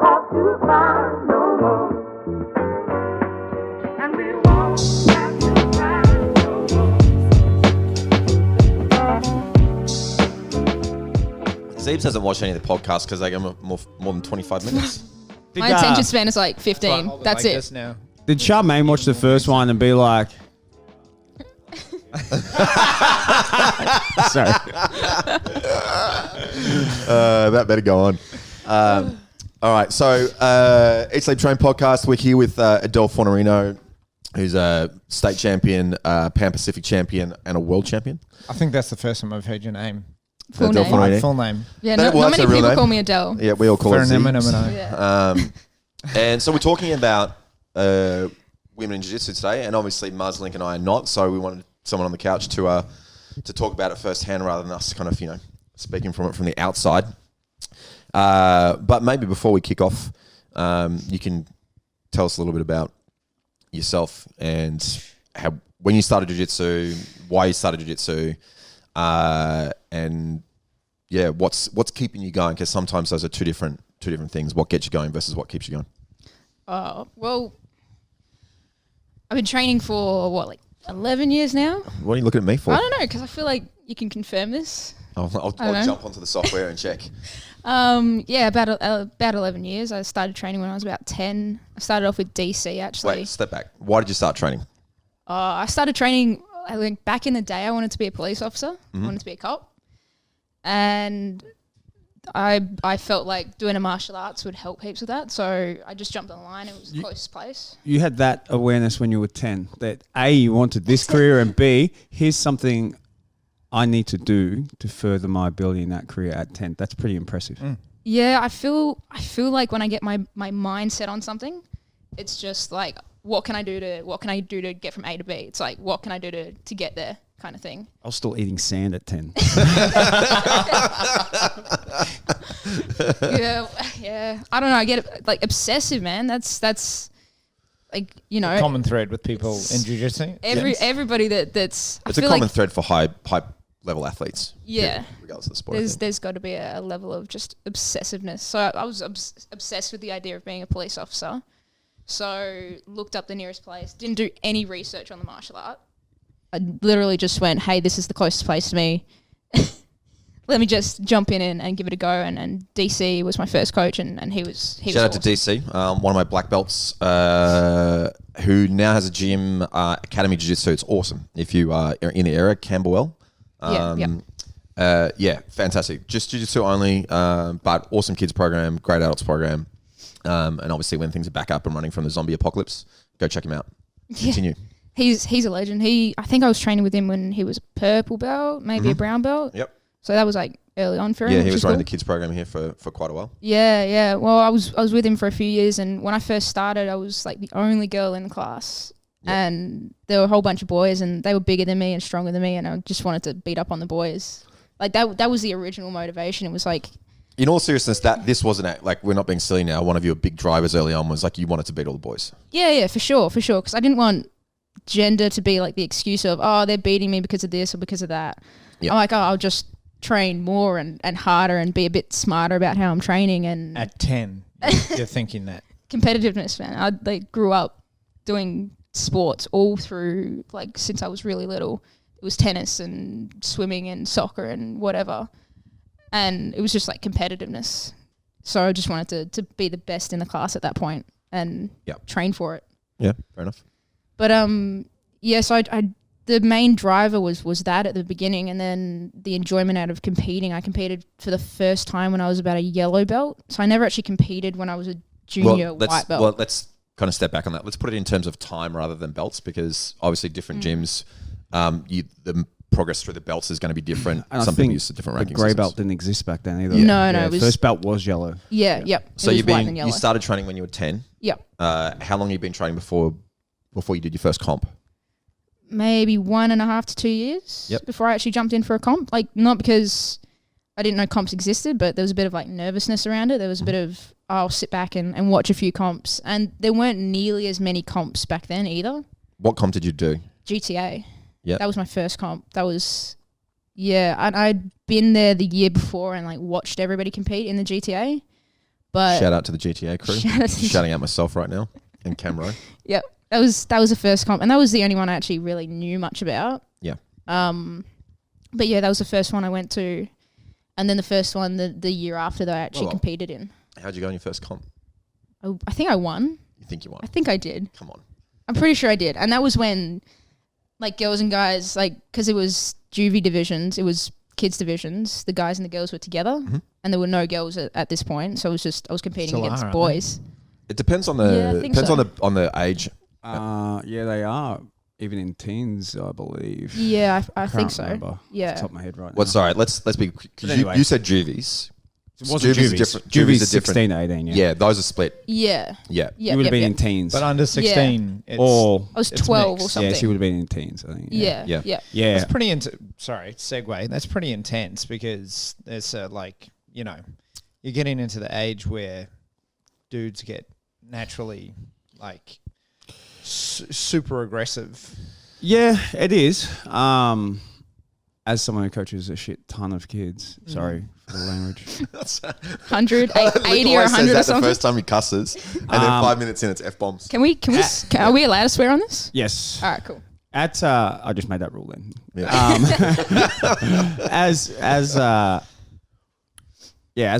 have to find no more. And we won't have to find no more. Zeebs hasn't watched any of the podcasts because they go more than 25 minutes. My attention span is like 15. That's it. Just now. Did Charmaine watch the first one and be like, sorry. That better go on. All right, so Eat Sleep Train podcast. We're here with Adele Fornarino, who's a state champion, Pan Pacific champion, and a world champion. I think that's the first time I've heard your name. Full Adele name. Fornarino. Full name. Yeah, That- not well, many that's a real people name. call me Adele. Yeah, we all call her Zeebs. Yeah. And so we're talking about women in jiu-jitsu today, and obviously Muzz, Link, and I are not. So we wanted someone on the couch to talk about it firsthand, rather than us kind of speaking from it from the outside. But maybe before we kick off, you can tell us a little bit about yourself and when you started jiu-jitsu, why you started jiu-jitsu, and yeah, what's keeping you going? Because sometimes those are two different things. What gets you going versus what keeps you going. Well, I've been training for 11 years now. What are you looking at me for? I don't know, because I feel like you can confirm this. I'll jump onto the software and check. Yeah, about 11 years. I started training when I was about 10. I started off with DC, actually. Wait, step back. Why did you start training? I started training, back in the day, I wanted to be a police officer. I wanted to be a cop. And I felt like doing a martial arts would help heaps with that. So I just jumped on the line. It was the closest place. You had that awareness when you were 10, that A, you wanted this career, and B, here's something I need to do to further my ability in that career at 10. That's pretty impressive. Yeah, I feel like when I get my mindset on something, it's just like, what can I do to get from A to B? It's like, what can I do to get there, kind of thing. I was still eating sand at 10. Yeah. I don't know. I get obsessive, man. That's Common thread with people in jiu-jitsu. everybody that's. It's a common thread for high level athletes. Yeah. Regardless of the sport. There's got to be a level of just obsessiveness. So I was obsessed with the idea of being a police officer. So looked up the nearest place. Didn't do any research on the martial art. I literally just went, hey, this is the closest place to me. Let me just jump in and give it a go. And DC was my first coach, and he was Shout out awesome. to DC, one of my black belts, who now has a gym, Academy Jiu-Jitsu. It's awesome. If you are in the area, Camberwell. Yeah, fantastic. Just jiu-jitsu only, but awesome kids program, great adults program. And obviously when things are back up and running from the zombie apocalypse, go check him out. Continue. He's a legend. I think I was training with him when he was a purple belt, maybe a brown belt. Yep. So that was early on for him. Yeah, he was running cool. the kids program here for quite a while. Yeah. Well, I was with him for a few years, and when I first started, I was like the only girl in the class. Yep. And there were a whole bunch of boys, and they were bigger than me and stronger than me, and I just wanted to beat up on the boys. Like that was the original motivation. It was like, in all seriousness, that this wasn't like, we're not being silly now. One of your big drivers early on was like you wanted to beat all the boys. Yeah, for sure. Because I didn't want gender to be like the excuse of, oh, they're beating me because of this or because of that. Yep. I'm like, oh, I'll just train more and harder and be a bit smarter about how I'm training. And At 10, you're thinking that. Competitiveness, man. I grew up doing sports all through, since I was really little. It was tennis and swimming and soccer and whatever. And it was just competitiveness. So I just wanted to be the best in the class at that point and train for it. Yeah, fair enough. But so I the main driver was that at the beginning, and then the enjoyment out of competing. I competed for the first time when I was about a yellow belt. So I never actually competed when I was a junior white belt. Well, let's kind of step back on that. Let's put it in terms of time rather than belts, because obviously different gyms, the progress through the belts is going to be different. And some people use different rankings. The grey belt didn't exist back then either. No, it was, first belt was yellow. Yeah, yep. So you started training when you were 10. Yep. How long have you been training before you did your first comp? Maybe 1.5 to 2 years before I actually jumped in for a comp. Not because I didn't know comps existed, but there was a bit of nervousness around it. There was a bit of, I'll sit back and watch a few comps. And there weren't nearly as many comps back then either. What comp did you do? GTA. Yeah. That was my first comp. That was, and I'd been there the year before and watched everybody compete in the GTA. But Shout out to the GTA crew. Shout out to the Shouting out myself right now and Camro. yep, that was the first comp, and that was the only one I actually really knew much about. Yeah. But yeah, that was the first one I went to, and then the first one the year after that I actually Well. competed in. How'd you go in your first comp? I think I won. You think you won? I think I did. Come on. I'm pretty sure I did, and that was when, like, girls and guys, like, because it was juvie divisions, it was kids divisions. The guys and the girls were together, and there were no girls at this point, so I was competing Still against are, aren't boys. It depends on the Yeah, I think so. on the age. Yeah, they are. Even in teens, I believe. Yeah, I Can't think so. remember Yeah. off the top of my head right now. Well, sorry. Let's be. 'Cause But anyway. you said juvies. It wasn't Juvies are juvies. different. Juvies Juvies are 16 to 18, yeah. Yeah, those are split. Yeah. Yeah. Yeah. You would have been yeah. in teens. But under 16, it's, or, I was it's 12 or mixed. something. yeah, she would have been in teens, I think. Yeah. Yeah. Yeah. Yeah. That's pretty sorry, segue. That's pretty intense because there's you're getting into the age where dudes get naturally like super aggressive. Yeah, it is. As someone who coaches a shit ton of kids, sorry for the language. 100, Luke 80 or always 100 says or that the something. first time he cusses, and then 5 minutes in, it's F bombs. Are we allowed to swear on this? Yes. All right, cool. At I just made that rule then. Yeah. As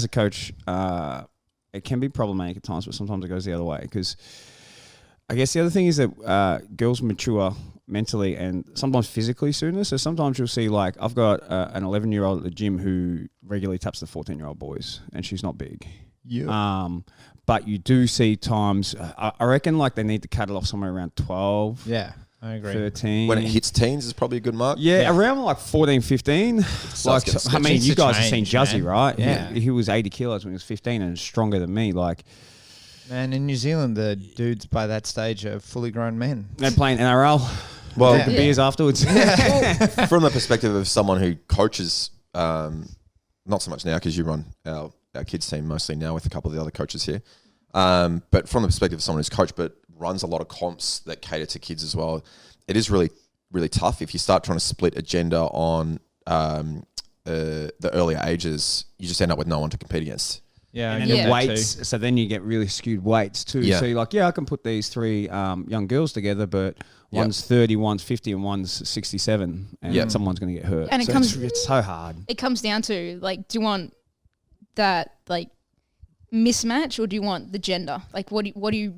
a coach, it can be problematic at times, but sometimes it goes the other way. Because I guess the other thing is that girls mature mentally and sometimes physically sooner. So sometimes you'll see, like, I've got an 11-year-old at the gym who regularly taps the 14-year-old boys, and she's not big. Yeah. But you do see times, I reckon, like, they need to cut it off somewhere around 12, Yeah, I agree. 13. When it hits teens is probably a good mark. Yeah, around like 14, 15. Like, getting I mean, needs you to guys have seen change, Juzzy, man. right? Yeah. He was 80 kilos when he was 15 and stronger than me. Like, Man, in New Zealand, the dudes by that stage are fully grown men. they're playing NRL. Well, Drinking beers afterwards. from the perspective of someone who coaches, not so much now because you run our kids team mostly now with a couple of the other coaches here. But from the perspective of someone who's coached but runs a lot of comps that cater to kids as well, it is really, really tough. If you start trying to split a gender on the earlier ages, you just end up with no one to compete against. Yeah, And I then get the that weights, too. so then you get really skewed weights too. Yeah. So you're like, yeah, I can put these three young girls together, but one's 30, one's 50, and one's 67, and someone's going to get hurt. And it So comes- it's so hard. It comes down to, like, do you want that, like, mismatch, or do you want the gender? Like, what do you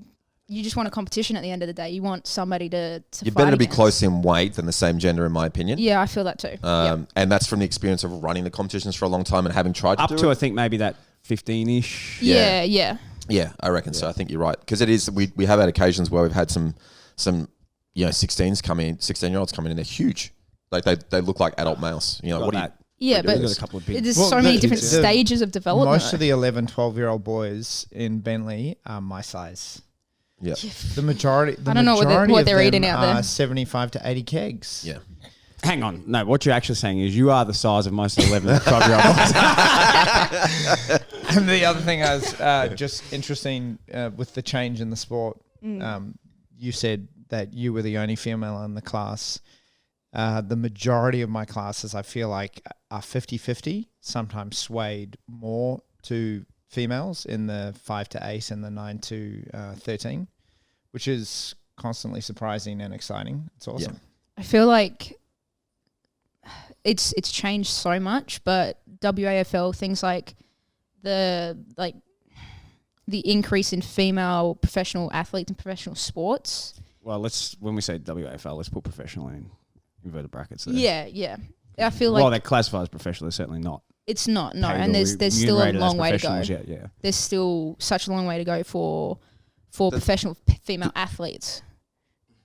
just want a competition at the end of the day? You want somebody to You're fight better to be against. close in weight than the same gender, in my opinion. Yeah, I feel that too. And that's from the experience of running the competitions for a long time and having tried to Up do to, it. I think, maybe that 15-ish. Yeah, yeah. Yeah, I reckon so. I think you're right because it is. We have had occasions where we've had some 16s come in, 16-year-olds come in, and they're huge. Like they look like adult males. You know, Got what do you? that. Yeah, What do you but do? Got a couple of big. there's Well, so many the- different the- stages of development. Most of the 11, 12-year-old boys in Bentley are my size. Yeah, The majority. I don't know what of they're them eating out there. are 75 to 80 kegs. yeah. Hang on. No, what you're actually saying is you are the size of most 11 and 12-year-old boys. And the other thing I was just interesting with the change in the sport, you said that you were the only female in the class. The majority of my classes, I feel like, are 50-50, sometimes swayed more to females in the 5 to 8 and the 9 to 13, which is constantly surprising and exciting. It's awesome. I feel like it's changed so much, but WAFL, things like the increase in female professional athletes and professional sports. Well, when we say WAFL, let's put professional in inverted brackets there. Yeah. I feel like Well, they're classified as professional. They're certainly not. it's not, no, paid and or there's still a remunerated as long way to go. professionals yet, yeah. There's still such a long way to go for professional female athletes.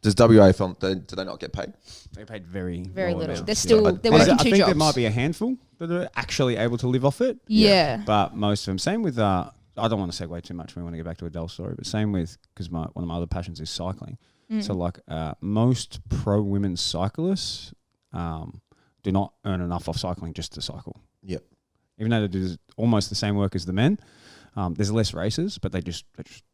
Does WAFL do they not get paid? They paid very Very low little. amounts, They're yeah. still they're working I two think jobs. there might be a handful that are actually able to live off it. Yeah. But most of them, same with, I don't want to segue too much. We want to get back to Adele's story, but same with, because one of my other passions is cycling. So like most pro women cyclists do not earn enough off cycling just to cycle. Yep. Even though they do almost the same work as the men, there's less races, but they just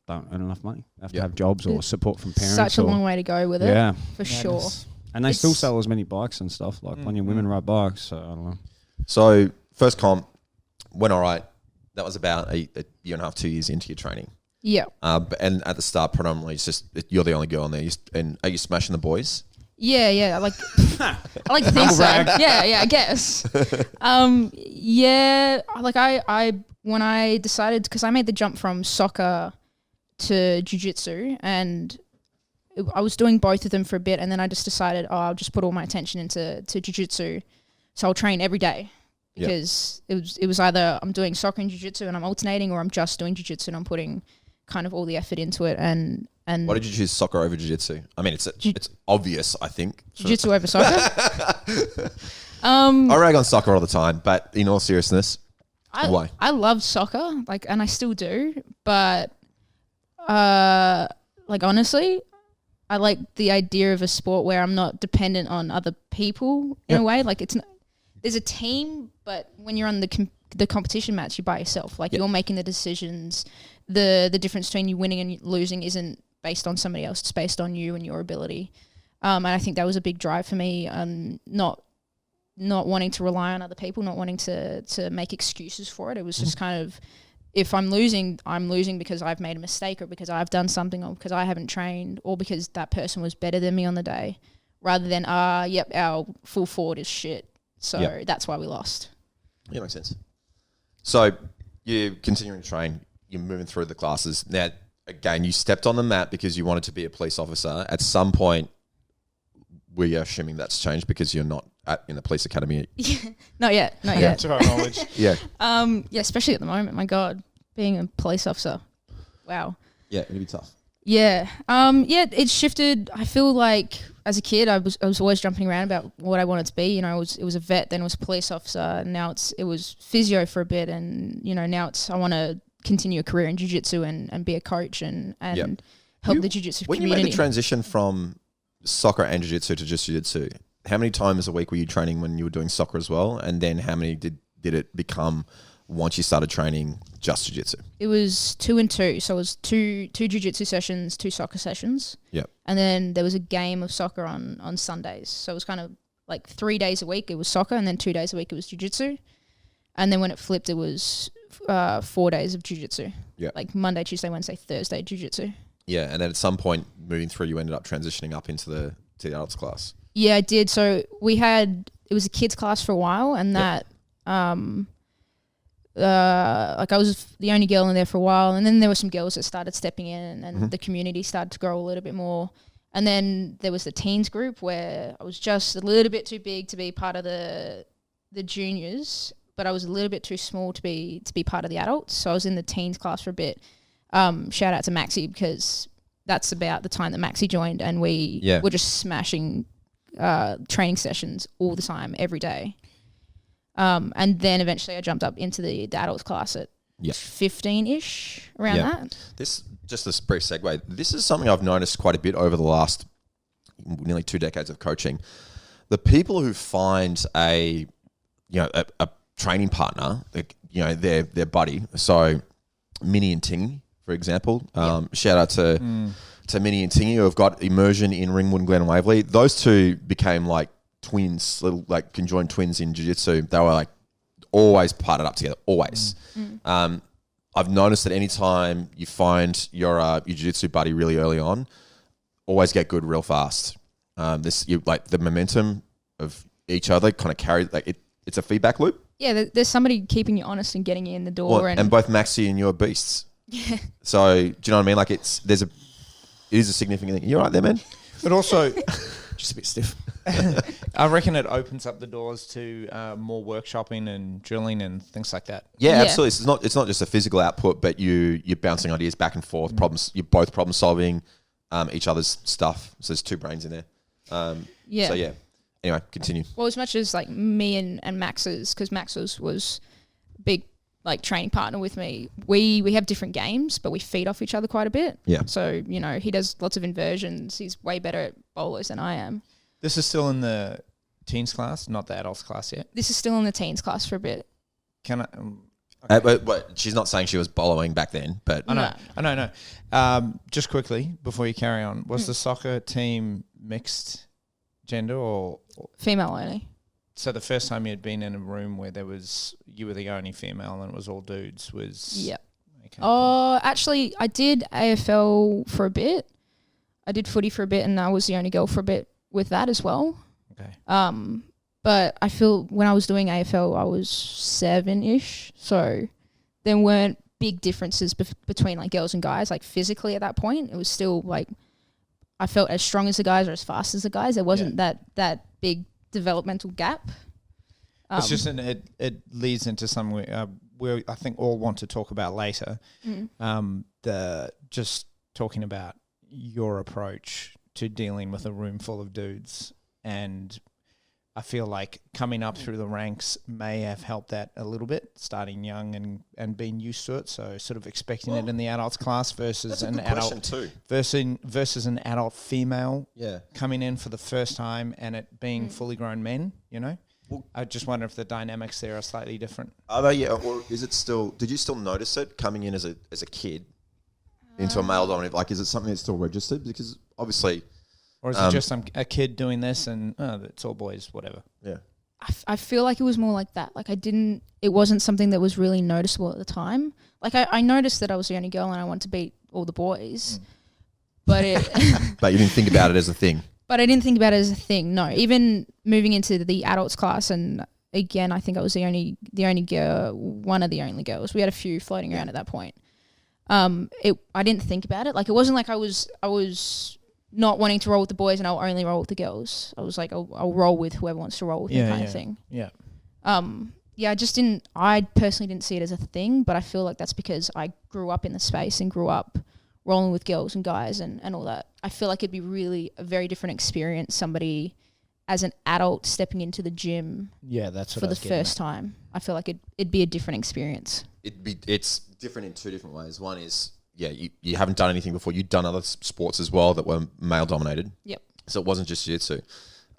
don't earn enough money. They have to have jobs or support from parents. Such a long way to go with it. Yeah. For sure. And they still It's- sell as many bikes and stuff. Like plenty of women ride bikes. So I don't know. So first comp went all right. that was about a year and a half, 2 years into your training. Yeah. And at the start, predominantly, it's just you're the only girl in there. And are you smashing the boys? Yeah. I like to think so. Yeah, I guess. Yeah. Like I when I decided, because I made the jump from soccer to jiu-jitsu, and I was doing both of them for a bit, and then I just decided, I'll just put all my attention into jiu-jitsu. So I'll train every day, because it was either I'm doing soccer and jiu-jitsu and I'm alternating, or I'm just doing jiu-jitsu and I'm putting kind of all the effort into it. And why did you choose soccer over jiu-jitsu? I mean, it's obvious, I think. Jiu-jitsu over soccer? I rag on soccer all the time, but in all seriousness, why? I love soccer, and I still do, but honestly, I like the idea of a sport where I'm not dependent on other people in a way. Like, there's a team, but when you're on the competition match, you're by yourself. Like, you're making the decisions. The difference between you winning and losing isn't based on somebody else. It's based on you and your ability. And I think that was a big drive for me. Not wanting to rely on other people, not wanting to make excuses for it. It was just kind of, if I'm losing because I've made a mistake, or because I've done something, or because I haven't trained, or because that person was better than me on the day, rather than, our full forward is shit. So that's why we lost. Yeah, makes sense. So you're continuing to train, you're moving through the classes. Now, again, you stepped on the mat because you wanted to be a police officer. At some point, we are assuming that's changed because you're not in the police academy. Not yet. To our knowledge. Yeah. Especially at the moment. My God, being a police officer. Wow. Yeah, it'd be tough. Yeah. It shifted. I feel like as a kid, I was always jumping around about what I wanted to be. You know, it was a vet, then it was a police officer, and now it was physio for a bit, and now I want to continue a career in jiu-jitsu and be a coach and help the jiu-jitsu community. When you made the transition from soccer and jiu-jitsu to just jiu-jitsu, how many times a week were you training when you were doing soccer as well? And then how many did it become once you started training just jiu-jitsu? It was 2 and 2. So it was two jiu-jitsu sessions, 2 soccer sessions. Yep. And then there was a game of soccer on Sundays. So it was kind of like 3 days a week it was soccer, and then 2 days a week it was jiu-jitsu. And then when it flipped, it was 4 days of jiu-jitsu. Yeah. Like Monday, Tuesday, Wednesday, Thursday, jiu-jitsu. Yeah, and then at some point moving through, you ended up transitioning up into the adults class. Yeah, I did. So it was a kids class for a while, and that I was the only girl in there for a while, and then there were some girls that started stepping in, and the community started to grow a little bit more. And then there was the teens group where I was just a little bit too big to be part of the juniors, but I was a little bit too small to be part of the adults. So I was in the teens class for a bit. Shout out to Maxi, because that's about the time that Maxi joined, and we were just smashing training sessions all the time, every day. And then eventually I jumped up into the adults class at 15-ish, around that. Just this brief segue. This is something I've noticed quite a bit over the last nearly 2 decades of coaching. The people who find a training partner, their buddy. So Minnie and Tingy, for example. Shout out to Minnie and Tingy, who have got immersion in Ringwood and Glen Waverley. Those two became like twins, little like conjoined twins in jiu-jitsu. They were like always partnered up together, always. I've noticed that anytime you find your jiu-jitsu buddy really early on, always get good real fast. The momentum of each other kind of carry, like it's a feedback loop. Yeah, there's somebody keeping you honest and getting you in the door. And both Maxi and you are beasts. Yeah. So do you know what I mean? Like it is a significant thing. You all right there, man? But also, Just a bit stiff. I reckon it opens up the doors to more workshopping and drilling and things like that. Yeah, absolutely. It's not just a physical output, but you're bouncing ideas back and forth. Problems. You're both problem solving each other's stuff. So there's 2 brains in there. So yeah. Anyway, continue. Well, as much as like me and Max's, because Max was a big like training partner with me, we have different games, but we feed off each other quite a bit. Yeah. So, he does lots of inversions. He's way better at bolos than I am. This is still in the teens class, not the adults class yet. This is still in the teens class for a bit. Can I? Okay. But she's not saying she was boloing back then. But I know. Just quickly before you carry on, was the soccer team mixed gender or female only? So the first time you'd been in a room where you were the only female and it was all dudes was... Yep. Okay. Oh, actually, I did AFL for a bit. I did footy for a bit, and I was the only girl for a bit with that as well. Okay. But I feel when I was doing AFL, I was 7-ish, so there weren't big differences between like girls and guys. Like physically at that point, it was still like I felt as strong as the guys or as fast as the guys. There wasn't that big developmental gap. It's just it leads into somewhere where I think all want to talk about later. The just talking about your approach to dealing with a room full of dudes, and I feel like coming up through the ranks may have helped that a little bit, starting young and being used to it. So sort of expecting it in the adults class versus an adult too. versus an adult female Yeah. coming in for the first time and it being fully grown men, you know? Well, I just wonder if the dynamics there are slightly different. Are they? Yeah. Or is it still? Did you still notice it coming in as a kid into a male dominant? Like, is it something that's still registered? Because obviously, Or is it just a kid doing this and it's all boys, whatever? yeah. I feel like it was more like that. Like it wasn't something that was really noticeable at the time. Like I noticed that I was the only girl and I wanted to beat all the boys, but But you didn't think about it as a thing. But I didn't think about it as a thing. No, even moving into the adults class, and again, I think I was the only girl, one of the only girls. We had a few floating around at that point. I didn't think about it. Like it wasn't like I was not wanting to roll with the boys and I'll only roll with the girls. I was like, I'll roll with whoever wants to roll with me, kind of thing. Yeah. I personally didn't see it as a thing, but I feel like that's because I grew up in the space and grew up rolling with girls and guys and all that. I feel like it'd be really a very different experience, somebody as an adult stepping into the gym That's what for I the was getting first time. I feel like it'd be a different experience. It's different in two different ways. One is, you haven't done anything before. You've done other sports as well that were male dominated. Yep. So it wasn't just jiu-jitsu.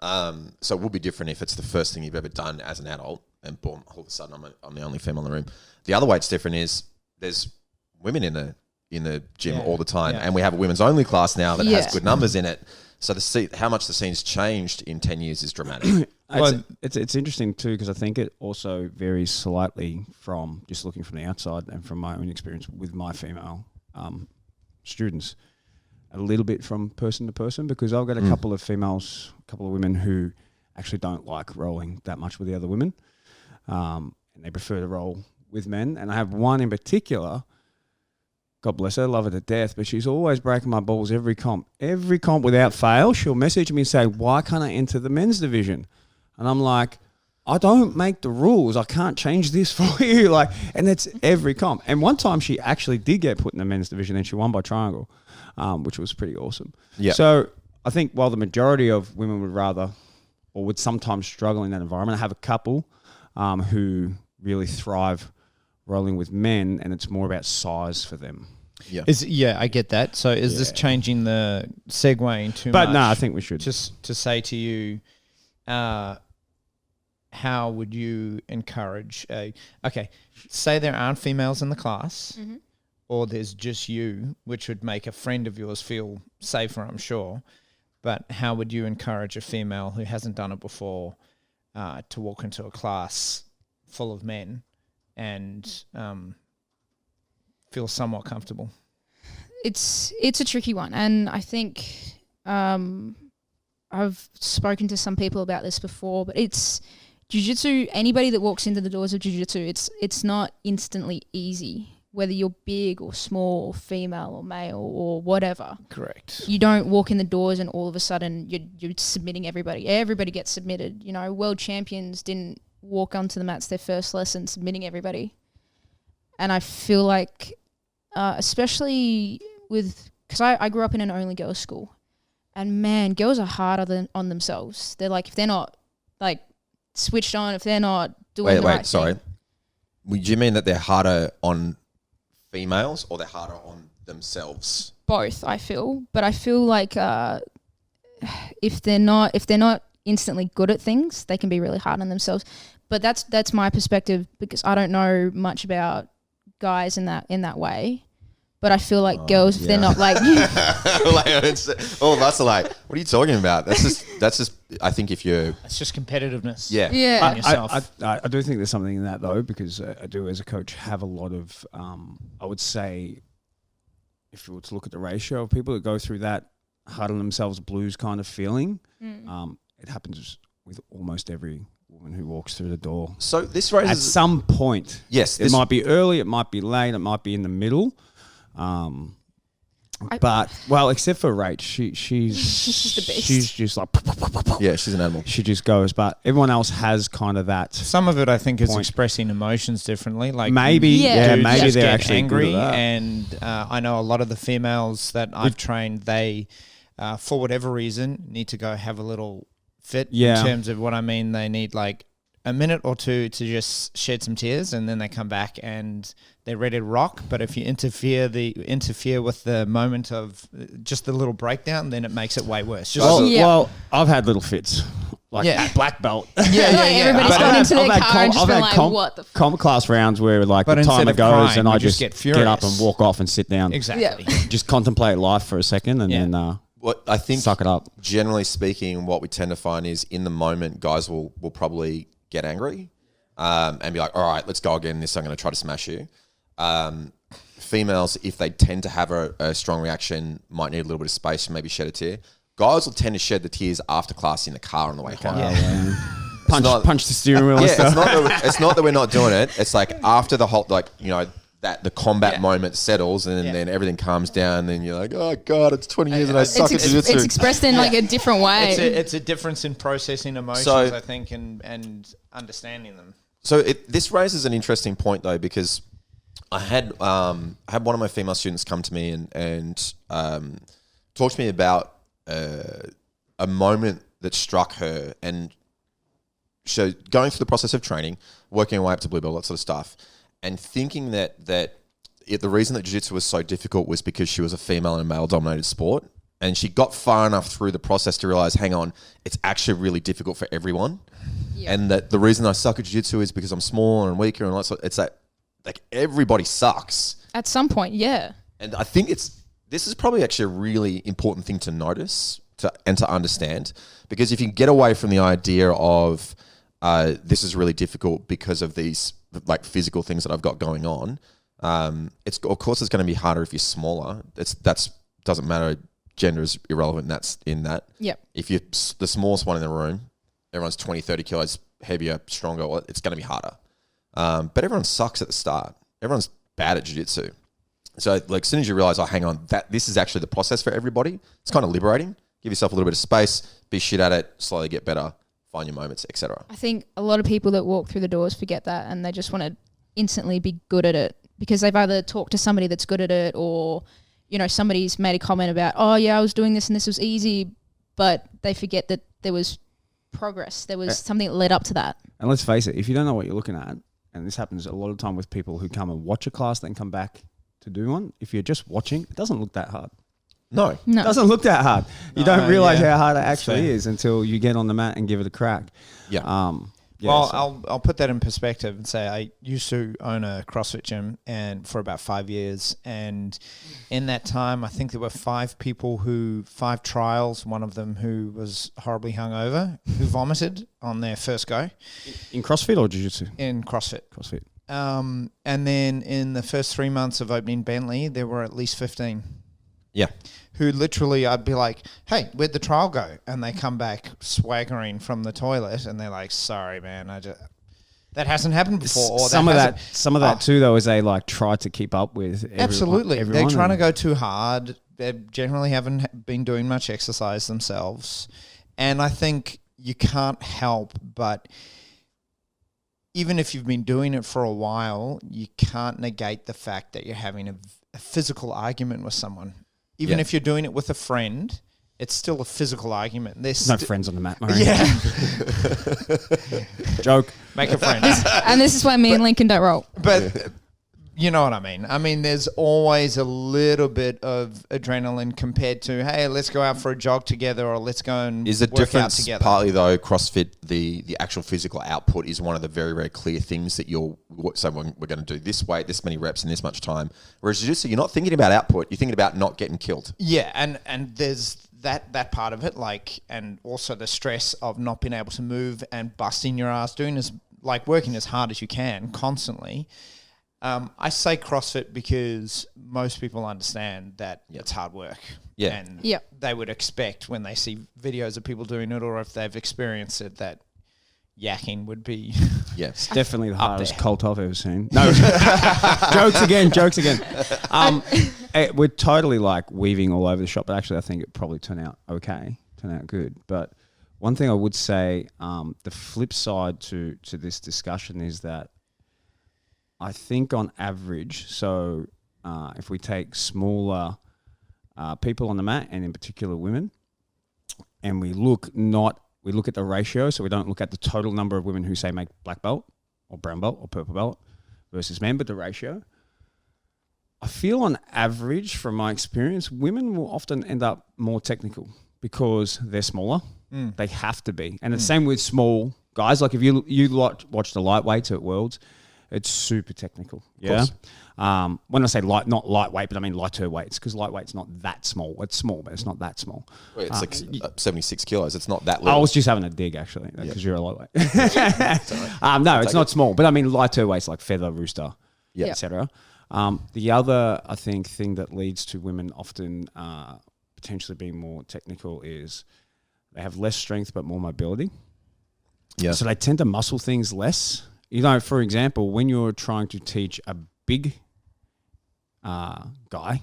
So it would be different if it's the first thing you've ever done as an adult and boom, all of a sudden I'm the only female in the room. The other way it's different is there's women in the gym all the time, and we have a women's only class now that has good numbers in it. So how much the scene's changed in 10 years is dramatic. It's interesting too, because I think it also varies slightly from just looking from the outside and from my own experience with my female students, a little bit from person to person, because I've got a couple of women who actually don't like rolling that much with the other women, and they prefer to roll with men. And I have one in particular, God bless her, love her to death, but she's always breaking my balls every comp. Every comp without fail, she'll message me and say, why can't I enter the men's division? And I'm like, I don't make the rules. I can't change this for you. And it's every comp. And one time she actually did get put in the men's division and she won by triangle, which was pretty awesome. Yeah. So I think while the majority of women would rather or would sometimes struggle in that environment, I have a couple who really thrive rolling with men, and it's more about size for them. Yeah. I get that. So is this changing the segueing too much? But no, I think we should. Just to say to you, how would you encourage say there aren't females in the class, or there's just you, which would make a friend of yours feel safer, I'm sure. But how would you encourage a female who hasn't done it before to walk into a class full of men and feel somewhat comfortable? It's a tricky one, and I think I've spoken to some people about this before, but it's jiu-jitsu. Anybody that walks into the doors of jiu-jitsu, it's not instantly easy, whether you're big or small or female or male or whatever. Correct. You don't walk in the doors and all of a sudden you're submitting everybody. Everybody gets submitted. You know, world champions didn't walk onto the mats their first lesson submitting everybody. And I feel like, especially because I grew up in an only girls school, and man, girls are harder on themselves. They're like, if they're not like switched on, if they're not doing the right thing. Do you mean that they're harder on females or they're harder on themselves? Both, I feel. But I feel like if they're not instantly good at things, they can be really hard on themselves. But that's my perspective, because I don't know much about guys in that way. But I feel like girls, if they're not like, All of us are like, what are you talking about? That's just. I think if you're, It's just competitiveness. yeah, yeah, yourself. I do think there's something in that though, because I do as a coach have a lot of, I would say, if you were to look at the ratio of people that go through that hard on themselves blues kind of feeling, it happens with almost every woman who walks through the door. So this At raises some point, yes, it might be early, it might be late, it might be in the middle. But except for Rach, she's just a beast. she's just like yeah, she's an animal. she just goes. But everyone else has kind of that. Some of it, I think, is Point. expressing emotions differently. Like Maybe, Yeah. maybe just they're get actually angry, good at that. and I know a lot of the females that I've trained, they, for whatever reason, need to go have a little fit. Yeah. In terms of what I mean, they need like a minute or two to just shed some tears, and then they come back and they're ready to rock. But if you interfere with the moment of just the little breakdown, then it makes it way worse. Just Well, I've had little fits. Like Yeah. at black belt. Like everybody's But gone I've into their had car and just been like, what the comp class rounds where like But the instead timer of goes crying, and you I just just get get up and furious. walk off and sit down. exactly. Just contemplate life for a second and Yeah. then What I think, suck it up. generally speaking, what we tend to find is in the moment, guys will probably get angry and be like, all right, let's go again. This, I'm going to try to smash you. Females, if they tend to have a strong reaction, might need a little bit of space and maybe shed a tear. Guys will tend to shed the tears after class in the car on the way home. Punch the steering wheel and Yeah, stuff. it's not that we're not doing it. It's like after the whole, like, you know, that the combat moment settles and then everything calms down. And then you're like, oh God, it's 20 years and I suck at jiu-jitsu. it's expressed in like a different way. It's a difference in processing emotions, So- I think, and understanding them. So this raises an interesting point though, because I had one of my female students come to me and talk to me about a moment that struck her, and so going through the process of training, working her way up to blue belt, that sort of stuff, and thinking that the reason that jiu-jitsu was so difficult was because she was a female in a male-dominated sport, and she got far enough through the process to realize, hang on, it's actually really difficult for everyone. And that the reason I suck at jiu-jitsu is because I'm small and weaker and all that sort. It's like everybody sucks. At some point, yeah. And I think this is probably actually a really important thing to notice and to understand, because if you get away from the idea of this is really difficult because of these like physical things that I've got going on, it's of course it's going to be harder if you're smaller. That's doesn't matter. Gender is irrelevant. That's in that. Yep. If you're the smallest one in the room, everyone's 20, 30 kilos heavier, stronger, well, it's going to be harder. But everyone sucks at the start. Everyone's bad at jiu-jitsu. So like as soon as you realize, oh, hang on, that this is actually the process for everybody, it's kind of liberating. Give yourself a little bit of space, be shit at it, slowly get better, find your moments, etc. I think a lot of people that walk through the doors forget that, and they just want to instantly be good at it because they've either talked to somebody that's good at it, or, you know, somebody's made a comment about, oh yeah, I was doing this and this was easy, but they forget that there was progress. There was something that led up to that. And let's face it, if you don't know what you're looking at, and this happens a lot of time with people who come and watch a class, then come back to do one. If you're just watching, it doesn't look that hard. No. It doesn't look that hard. You No, don't realize yeah. how hard it actually fair. is until you get on the mat and give it a crack. Yeah. Well, so- I'll put that in perspective and say I used to own a CrossFit gym and for about 5 years, and in that time I think there were 5 trials, one of them who was horribly hungover, who vomited on their first go in CrossFit or Jiu-Jitsu? in CrossFit. CrossFit. And then in the first 3 months of opening Bentley, there were at least 15 Yeah. who literally I'd be like, hey, where'd the trial go? And they come back swaggering from the toilet and they're like, sorry, man, that hasn't happened before. Or Some of that too, though, is they like try to keep up with Absolutely. everyone. They're trying to go too hard. They generally haven't been doing much exercise themselves. And I think you can't help but, even if you've been doing it for a while, you can't negate the fact that you're having a physical argument with someone. Even if you're doing it with a friend, it's still a physical argument. There's no friends on the mat, Murray. Yeah. Joke. Make a friend. And this is why me and Lincoln don't roll. But You know what I mean? I mean, there's always a little bit of adrenaline compared to, hey, let's go out for a jog together, or let's go and Is the work out difference together. partly though CrossFit, the actual physical output is one of the very, very clear things that so we're going to do this weight, this many reps in this much time. Whereas jiu-jitsu, you're not thinking about output, you're thinking about not getting killed. Yeah, and there's that part of it, like, and also the stress of not being able to move and busting your ass, working as hard as you can constantly. I say CrossFit because most people understand that it's hard work. Yeah. And Yep. they would expect when they see videos of people doing it, or if they've experienced it, that yakking would be Yes. Definitely the hardest there. cult I've ever seen. No, jokes again. We're totally like weaving all over the shop, but actually I think it probably turned out good. But one thing I would say, the flip side to this discussion is that I think on average, so if we take smaller people on the mat, and in particular women, and we look at the ratio, so we don't look at the total number of women who say make black belt or brown belt or purple belt versus men, but the ratio. I feel on average, from my experience, women will often end up more technical because they're smaller. They have to be. And the same with small guys. Like if you watch the lightweights at Worlds, it's super technical. Yeah. When I say light, not lightweight, but I mean lighter weights, because lightweight's not that small. It's small, but it's not that small. Well, it's like 76 kilos. It's not that I little. was just having a dig, actually, because you're a lightweight. No, it's not small, but I mean lighter weights like feather, rooster, etc. The other, I think, thing that leads to women often potentially being more technical is they have less strength but more mobility. Yeah. So they tend to muscle things less. You know, for example, when you're trying to teach a big guy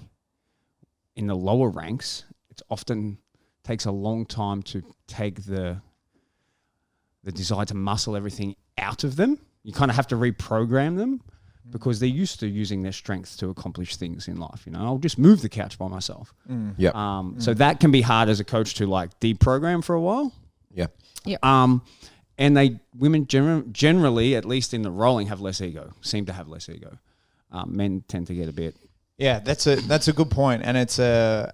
in the lower ranks, it often takes a long time to take the desire to muscle everything out of them. You kind of have to reprogram them because they're used to using their strength to accomplish things in life. You know, I'll just move the couch by myself. Yeah. So that can be hard as a coach to like deprogram for a while. Yeah. And women generally, at least in the rolling, have less ego. Seem to have less ego. Men tend to get a bit. Yeah, that's a good point, and it's a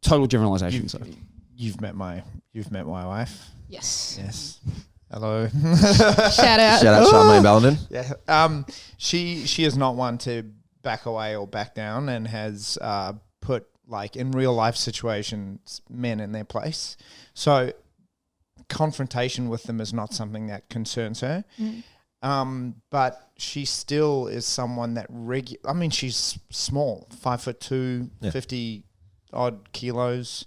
Total generalization. you've met my wife. Yes. Yes. Hello. Shout out. Shout out Charmaine Ballenden. Yeah. She is not one to back away or back down, and has put, like, in real life situations, men in their place. So confrontation with them is not something that concerns her. But she still is someone that I mean, she's small, 5'2", 50 odd kilos,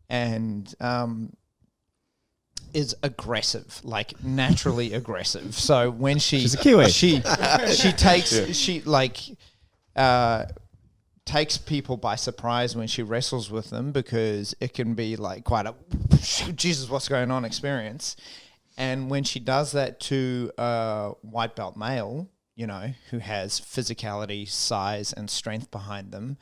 and is aggressive, like naturally aggressive. So when she's a Kiwi. she takes people by surprise when she wrestles with them, because it can be like quite a Jesus, what's going on experience. And when she does that to a white belt male, you know, who has physicality, size, and strength behind them,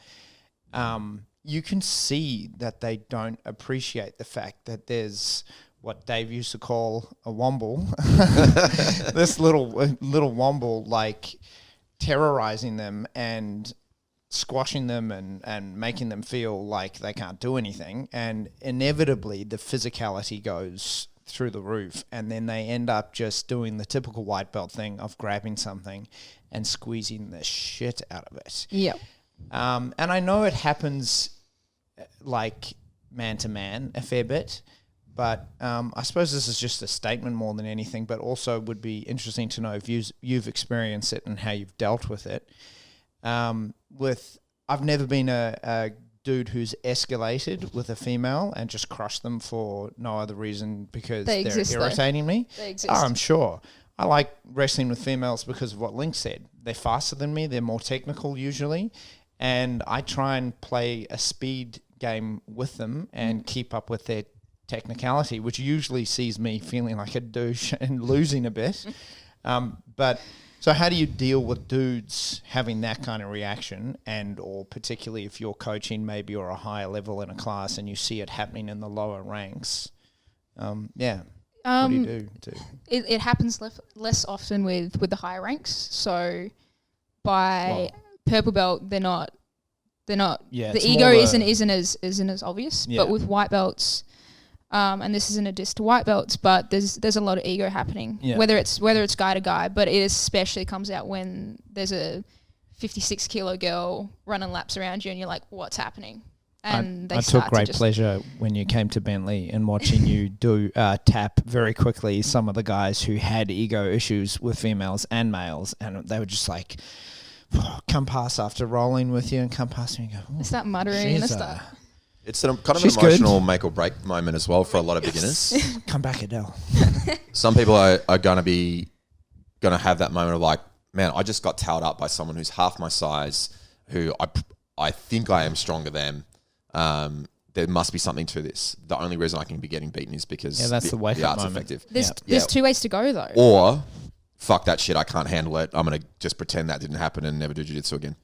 you can see that they don't appreciate the fact that there's what Dave used to call a womble, this little womble, like, terrorizing them and squashing them and making them feel like they can't do anything. And inevitably the physicality goes through the roof, and then they end up just doing the typical white belt thing of grabbing something and squeezing the shit out of it. Yep. And I know it happens like man to man a fair bit, but I suppose this is just a statement more than anything, but also would be interesting to know if you've experienced it and how you've dealt with it. I've never been a dude who's escalated with a female and just crushed them for no other reason because They they're exist, though. irritating me. They exist. Oh, I'm sure. I like wrestling with females because of what Link said. They're faster than me. They're more technical usually. And I try and play a speed game with them and keep up with their technicality, which usually sees me feeling like a douche and losing a bit. But so how do you deal with dudes having that kind of reaction, and or particularly if you're coaching maybe or a higher level in a class and you see it happening in the lower ranks? What do you do? It happens less often with the higher ranks. So by purple belt, they're not. Yeah, the it's ego more the- isn't as obvious. Yeah. But with white belts, and this isn't a diss to white belts, but there's a lot of ego happening. Yeah. Whether it's guy to guy, but it especially comes out when there's a 56 kilo girl running laps around you, and you're like, what's happening? And I took great pleasure when you came to Bentley and watching you do tap very quickly some of the guys who had ego issues with females and males, and they were just like, come past after rolling with you and come past me and go, They start muttering and they start. It's kind of an She's good. emotional make or break moment as well for a lot of beginners. come back, Adele. Some people are going to have that moment of like, man, I just got towed up by someone who's half my size, who I think I am stronger than. There must be something to this. The only reason I can be getting beaten is because that's the wake-up art's moment. effective. There's two ways to go though. Or fuck that shit, I can't handle it. I'm going to just pretend that didn't happen and never do jiu-jitsu again.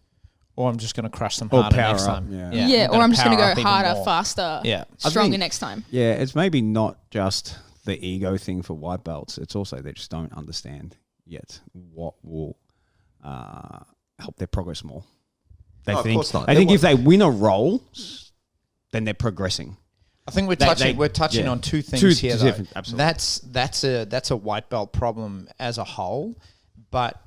Or I'm just going to crush them Or harder power next up, time. yeah. or I'm just going to power go up even harder, more. faster, Yeah. stronger think- next time. Yeah, it's maybe not just the ego thing for white belts. It's also they just don't understand yet what will help their progress more. They No, of think, course not. They think if they win a roll, then they're progressing. I think we're touching on two things here. Though. Different, absolutely. That's a white belt problem as a whole, but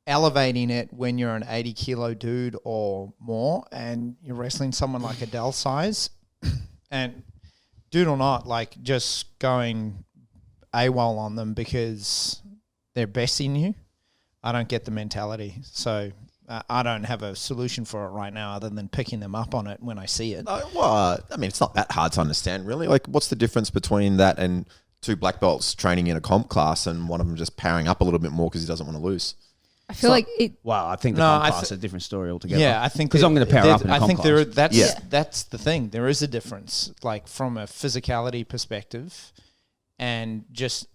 elevating it when you're an 80 kilo dude or more, and you're wrestling someone like Adele size, and dude or not, like just going AWOL on them because they're besting you. I don't get the mentality, so. I don't have a solution for it right now other than picking them up on it when I see it. Well, I mean, it's not that hard to understand, really. Like, what's the difference between that and two black belts training in a comp class and one of them just powering up a little bit more because he doesn't want to lose? I feel like it. Well, I think the No, comp I class is a different story altogether. Yeah, I think because I'm going to power up in a I comp think class. that's the thing. There is a difference, like from a physicality perspective, and just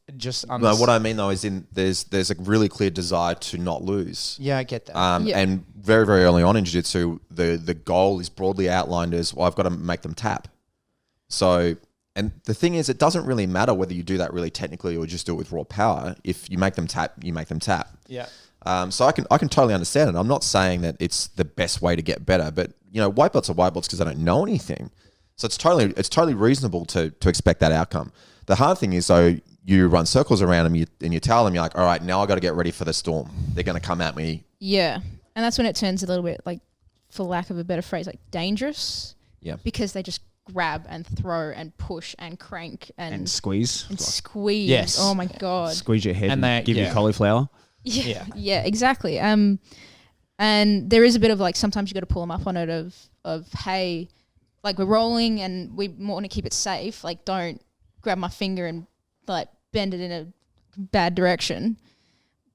No, what I mean though is there's a really clear desire to not lose. yeah, I get that. Yeah. And very, very early on in jiu-jitsu, the goal is broadly outlined as, well, I've got to make them tap. So, and the thing is, it doesn't really matter whether you do that really technically or just do it with raw power. If you make them tap, you make them tap. Yeah. So I can totally understand it. I'm not saying that it's the best way to get better, but white belts are white belts because they don't know anything. So it's totally reasonable to expect that outcome. The hard thing is though, you run circles around them and you tell them, you're like, all right, now I got to get ready for the storm. They're going to come at me. Yeah. And that's when it turns a little bit like, for lack of a better phrase, like dangerous. Yeah. Because they just grab and throw and push and crank and squeeze. and squeeze. Yes. Oh my God. Squeeze your head And and, they- give you yeah. cauliflower. Yeah. Yeah, exactly. And there is a bit of like, sometimes you got to pull them up on it of, hey, like we're rolling and we want to keep it safe. Like don't grab my finger and like bend it in a bad direction.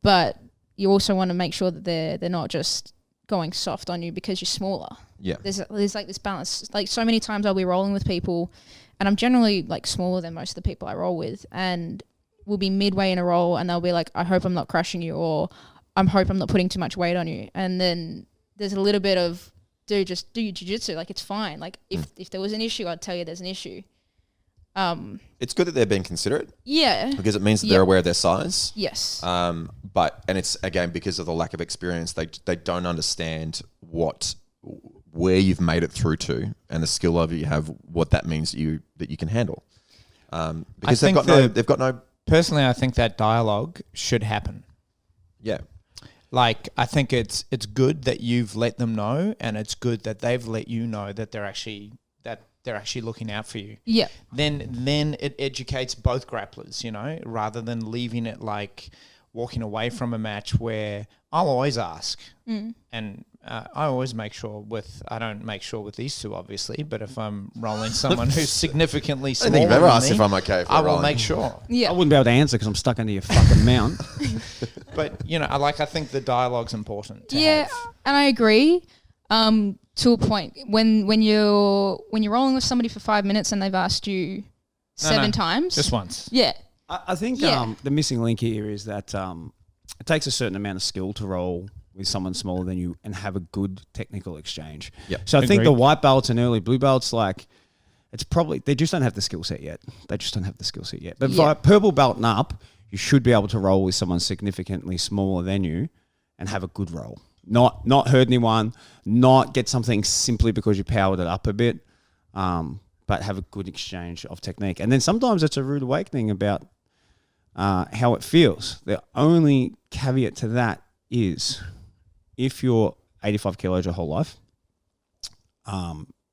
But you also want to make sure that they're not just going soft on you because you're smaller. Yeah. There's like this balance. Like so many times I'll be rolling with people and I'm generally like smaller than most of the people I roll with, and we'll be midway in a roll and they'll be like, I hope I'm not crushing you, or I hope I'm not putting too much weight on you. And then there's a little bit of, dude, just do your jiu-jitsu. Like it's fine. Like if there was an issue, I'd tell you there's an issue. It's good that they're being considerate Yeah. because it means that they're aware of their size. Yes. And it's again because of the lack of experience, they don't understand where you've made it through to and the skill level you have, what that means that you can handle. Because think they've got no. Personally, I think that dialogue should happen. Yeah. Like, I think it's good that you've let them know, and it's good that they've let you know that they're actually looking out for you. Yeah. Then it educates both grapplers, rather than leaving it like walking away from a match where I'll always ask, and I always make sure I don't make sure with these two obviously, but if I'm rolling someone who's significantly I smaller don't think you've ever than asked me, if I'm okay. I will make sure. Yeah. I wouldn't be able to answer because I'm stuck under your fucking mount. But I think the dialogue's important. To Yeah, have. and I agree. To a point, when you're rolling with somebody for 5 minutes and they've asked you seven times, Just once. yeah, I think Yeah. the missing link here is that it takes a certain amount of skill to roll with someone smaller than you and have a good technical exchange. Yep. So I think Agreed. the white belts and early blue belts, like, it's probably, they just don't have the skill set yet. But Yeah. purple belt and up, you should be able to roll with someone significantly smaller than you and have a good roll. Not hurt anyone, not get something simply because you powered it up a bit, but have a good exchange of technique. And then sometimes it's a rude awakening about how it feels. The only caveat to that is if you're 85 kilos your whole life,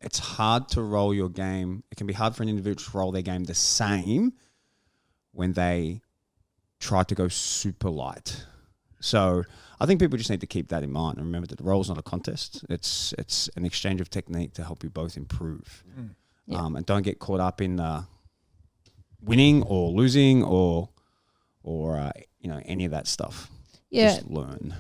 it's hard to roll your game. It can be hard for an individual to roll their game the same when they try to go super light. So I think people just need to keep that in mind and remember that the roll's not a contest. It's an exchange of technique to help you both improve. And don't get caught up in winning or losing or any of that stuff. Yeah. Just learn.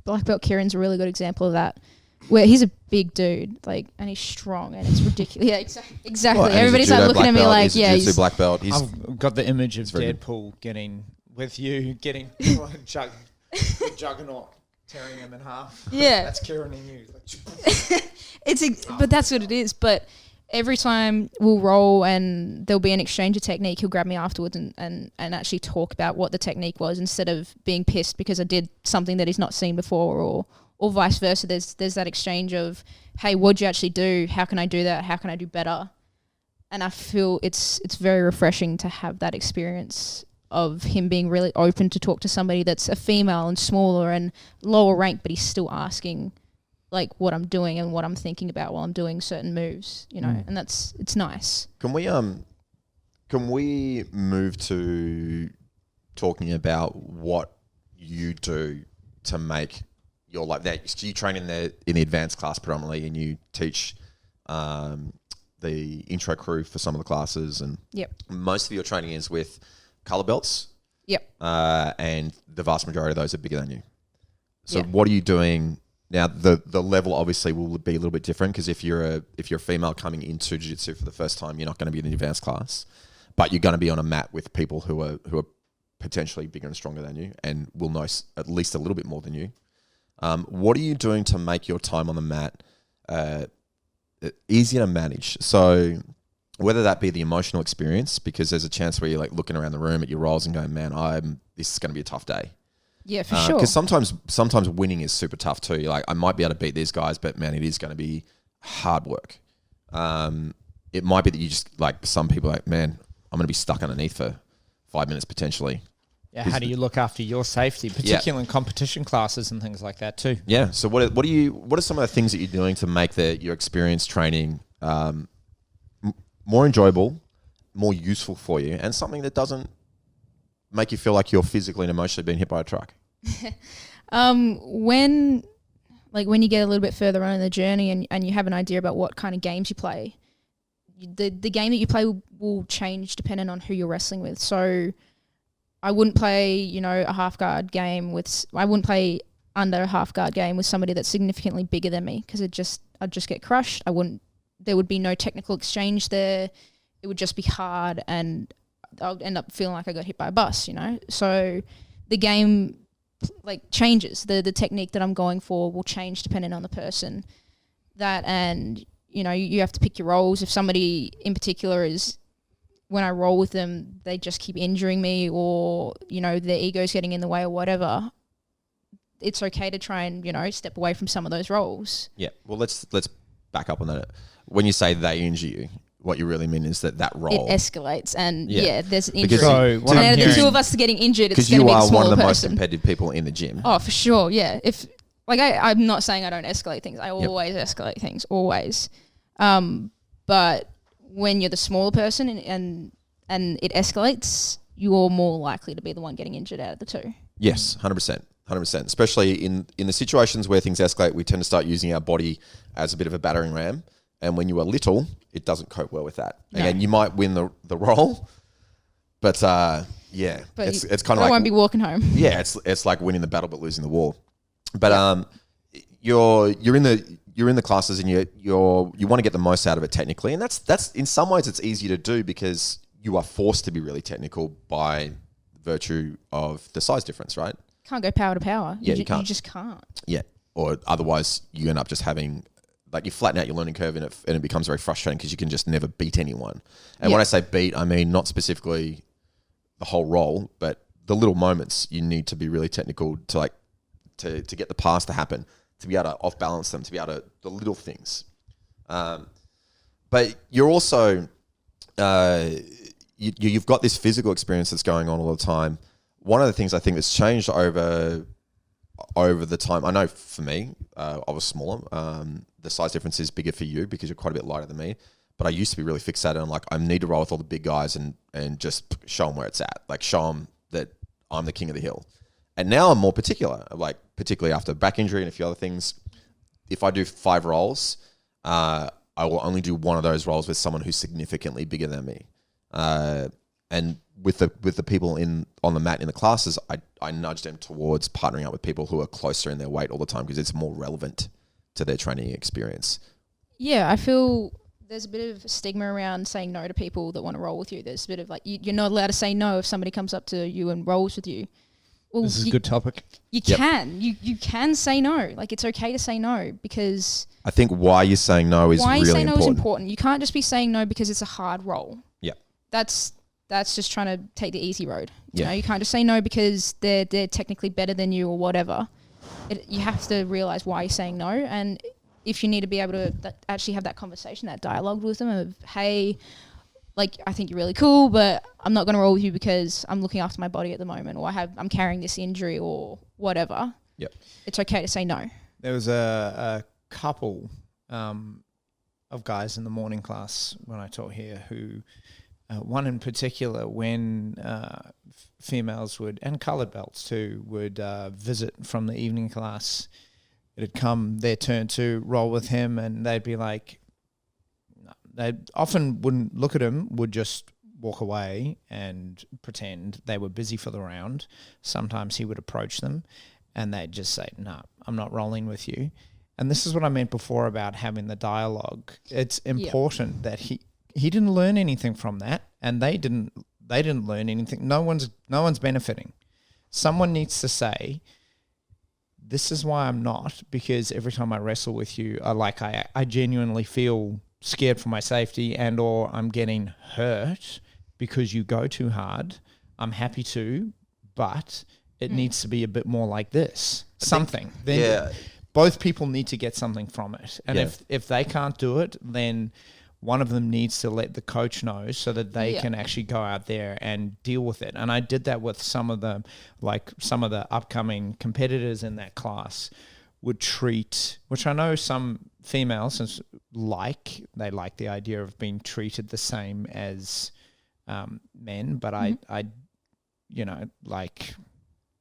Black belt Kieran's a really good example of that. Where he's a big dude, and he's strong, and it's ridiculous. Yeah, exactly. Well, and Everybody's he's a judo looking at me black belt, like, he's a yeah, jiu-jitsu he's black belt. I've got the image of very good. Deadpool getting Juggernaut tearing him in half. Yeah. That's Kieran and you. But that's what it is. But every time we'll roll and there'll be an exchange of technique, he'll grab me afterwards and actually talk about what the technique was instead of being pissed because I did something that he's not seen before or vice versa. There's that exchange of, hey, what'd you actually do? How can I do that? How can I do better? And I feel it's very refreshing to have that experience of him being really open to talk to somebody that's a female and smaller and lower rank, but he's still asking what I'm doing and what I'm thinking about while I'm doing certain moves, and it's nice. Can we move to talking about what you do to make your life? That you train in the advanced class predominantly, and you teach the intro crew for some of the classes, and most of your training is with color belts. And the vast majority of those are bigger than you. So what are you doing? Now, the level obviously will be a little bit different because if you're a female coming into jiu-jitsu for the first time, you're not going to be in the advanced class, but you're going to be on a mat with people who are potentially bigger and stronger than you and will know at least a little bit more than you. What are you doing to make your time on the mat easier to manage? So whether that be the emotional experience, because there's a chance where you're looking around the room at your rolls and going, man, this is going to be a tough day. Yeah, for sure. Because sometimes winning is super tough too. You're I might be able to beat these guys, but man, it is going to be hard work. It might be that you just some people man, I'm going to be stuck underneath for 5 minutes potentially. Yeah, how do you look after your safety, particularly in competition classes and things like that too? Yeah. So what are some of the things that you're doing to make your experience training more enjoyable, more useful for you, and something that doesn't make you feel like you're physically and emotionally being hit by a truck? When you get a little bit further on in the journey and you have an idea about what kind of games you play, the game that you play will change depending on who you're wrestling with. So I wouldn't play, a half guard game I wouldn't play under a half guard game with somebody that's significantly bigger than me because I'd just get crushed. There would be no technical exchange there. It would just be hard and I'll end up feeling like I got hit by a bus, So the game changes. The technique that I'm going for will change depending on the person. That and, you have to pick your roles. If somebody in particular is, when I roll with them, they just keep injuring me or, their ego's getting in the way or whatever, it's okay to try and, step away from some of those roles. Yeah. Well, let's back up on that. When you say they injure you, what you really mean is that role. It escalates and there's an injury. So what and I'm the hearing, two of us are getting injured, it's because going to you be a are smaller one of the most person. competitive people in the gym. Oh, for sure, yeah. If I'm not saying I don't escalate things. I always escalate things, always. But when you're the smaller person and it escalates, you're more likely to be the one getting injured out of the two. Yes, 100%. 100%. Especially in the situations where things escalate, we tend to start using our body as a bit of a battering ram. And when you are little, it doesn't cope well with that. No. Again, you might win the role, but it's kind of I won't be walking home. Yeah, it's like winning the battle but losing the war. But you're in the classes and you want to get the most out of it technically, and that's in some ways it's easy to do because you are forced to be really technical by virtue of the size difference, right? Can't go power to power. Yeah, you can't. You just can't. Yeah, or otherwise you end up just having you flatten out your learning curve and it becomes very frustrating because you can just never beat anyone. And when I say beat, I mean not specifically the whole role, but the little moments you need to be really technical to to get the pass to happen, to be able to off balance them, to be able to the little things. But you're also you've got this physical experience that's going on all the time. One of the things I think that's changed over the time, I know for me, I was smaller. The size difference is bigger for you because you're quite a bit lighter than me. But I used to be really fixated on like, I need to roll with all the big guys and just show them where it's at. Like show them that I'm the king of the hill. And now I'm more particular, like particularly after back injury and a few other things. If I do 5 rolls, I will only do one of those rolls with someone who's significantly bigger than me. And with the people on the mat in the classes, I nudge them towards partnering up with people who are closer in their weight all the time because it's more relevant to their training experience. Yeah, I feel there's a bit of stigma around saying no to people that want to roll with you. There's a bit of like, you're not allowed to say no if somebody comes up to you and rolls with you. Well, This is a good topic. You can. You can say no. Like, it's okay to say no because... I think why you're saying no is why really you say no important. is important. You can't just be saying no because it's a hard roll. Yeah. That's just trying to take the easy road. You Yeah. know, you can't just say no because they're technically better than you or whatever. You have to realize why you're saying no, and if you need to be able to actually have that conversation, that dialogue with them of, hey, like, I think you're really cool, but I'm not going to roll with you because I'm looking after my body at the moment, or I'm carrying this injury or whatever. Yep. It's okay to say no. There was a couple of guys in the morning class when I taught here who, one in particular, when females would, and coloured belts too, would visit from the evening class, it'd come their turn to roll with him and they'd be like, they often wouldn't look at him, would just walk away and pretend they were busy for the round. Sometimes he would approach them and they'd just say, no, I'm not rolling with you. And this is what I meant before about having the dialogue. It's important that he didn't learn anything from that, and they didn't learn anything. No one's benefiting. Someone needs to say, this is why I'm not, because every time I wrestle with you, I genuinely feel scared for my safety, and or I'm getting hurt because you go too hard. I'm happy to, but it needs to be a bit more like this. Then both people need to get something from it. And if they can't do it, then one of them needs to let the coach know so that they can actually go out there and deal with it. And I did that with some of the upcoming competitors in that class would treat, which I know some females like the idea of being treated the same as men, but I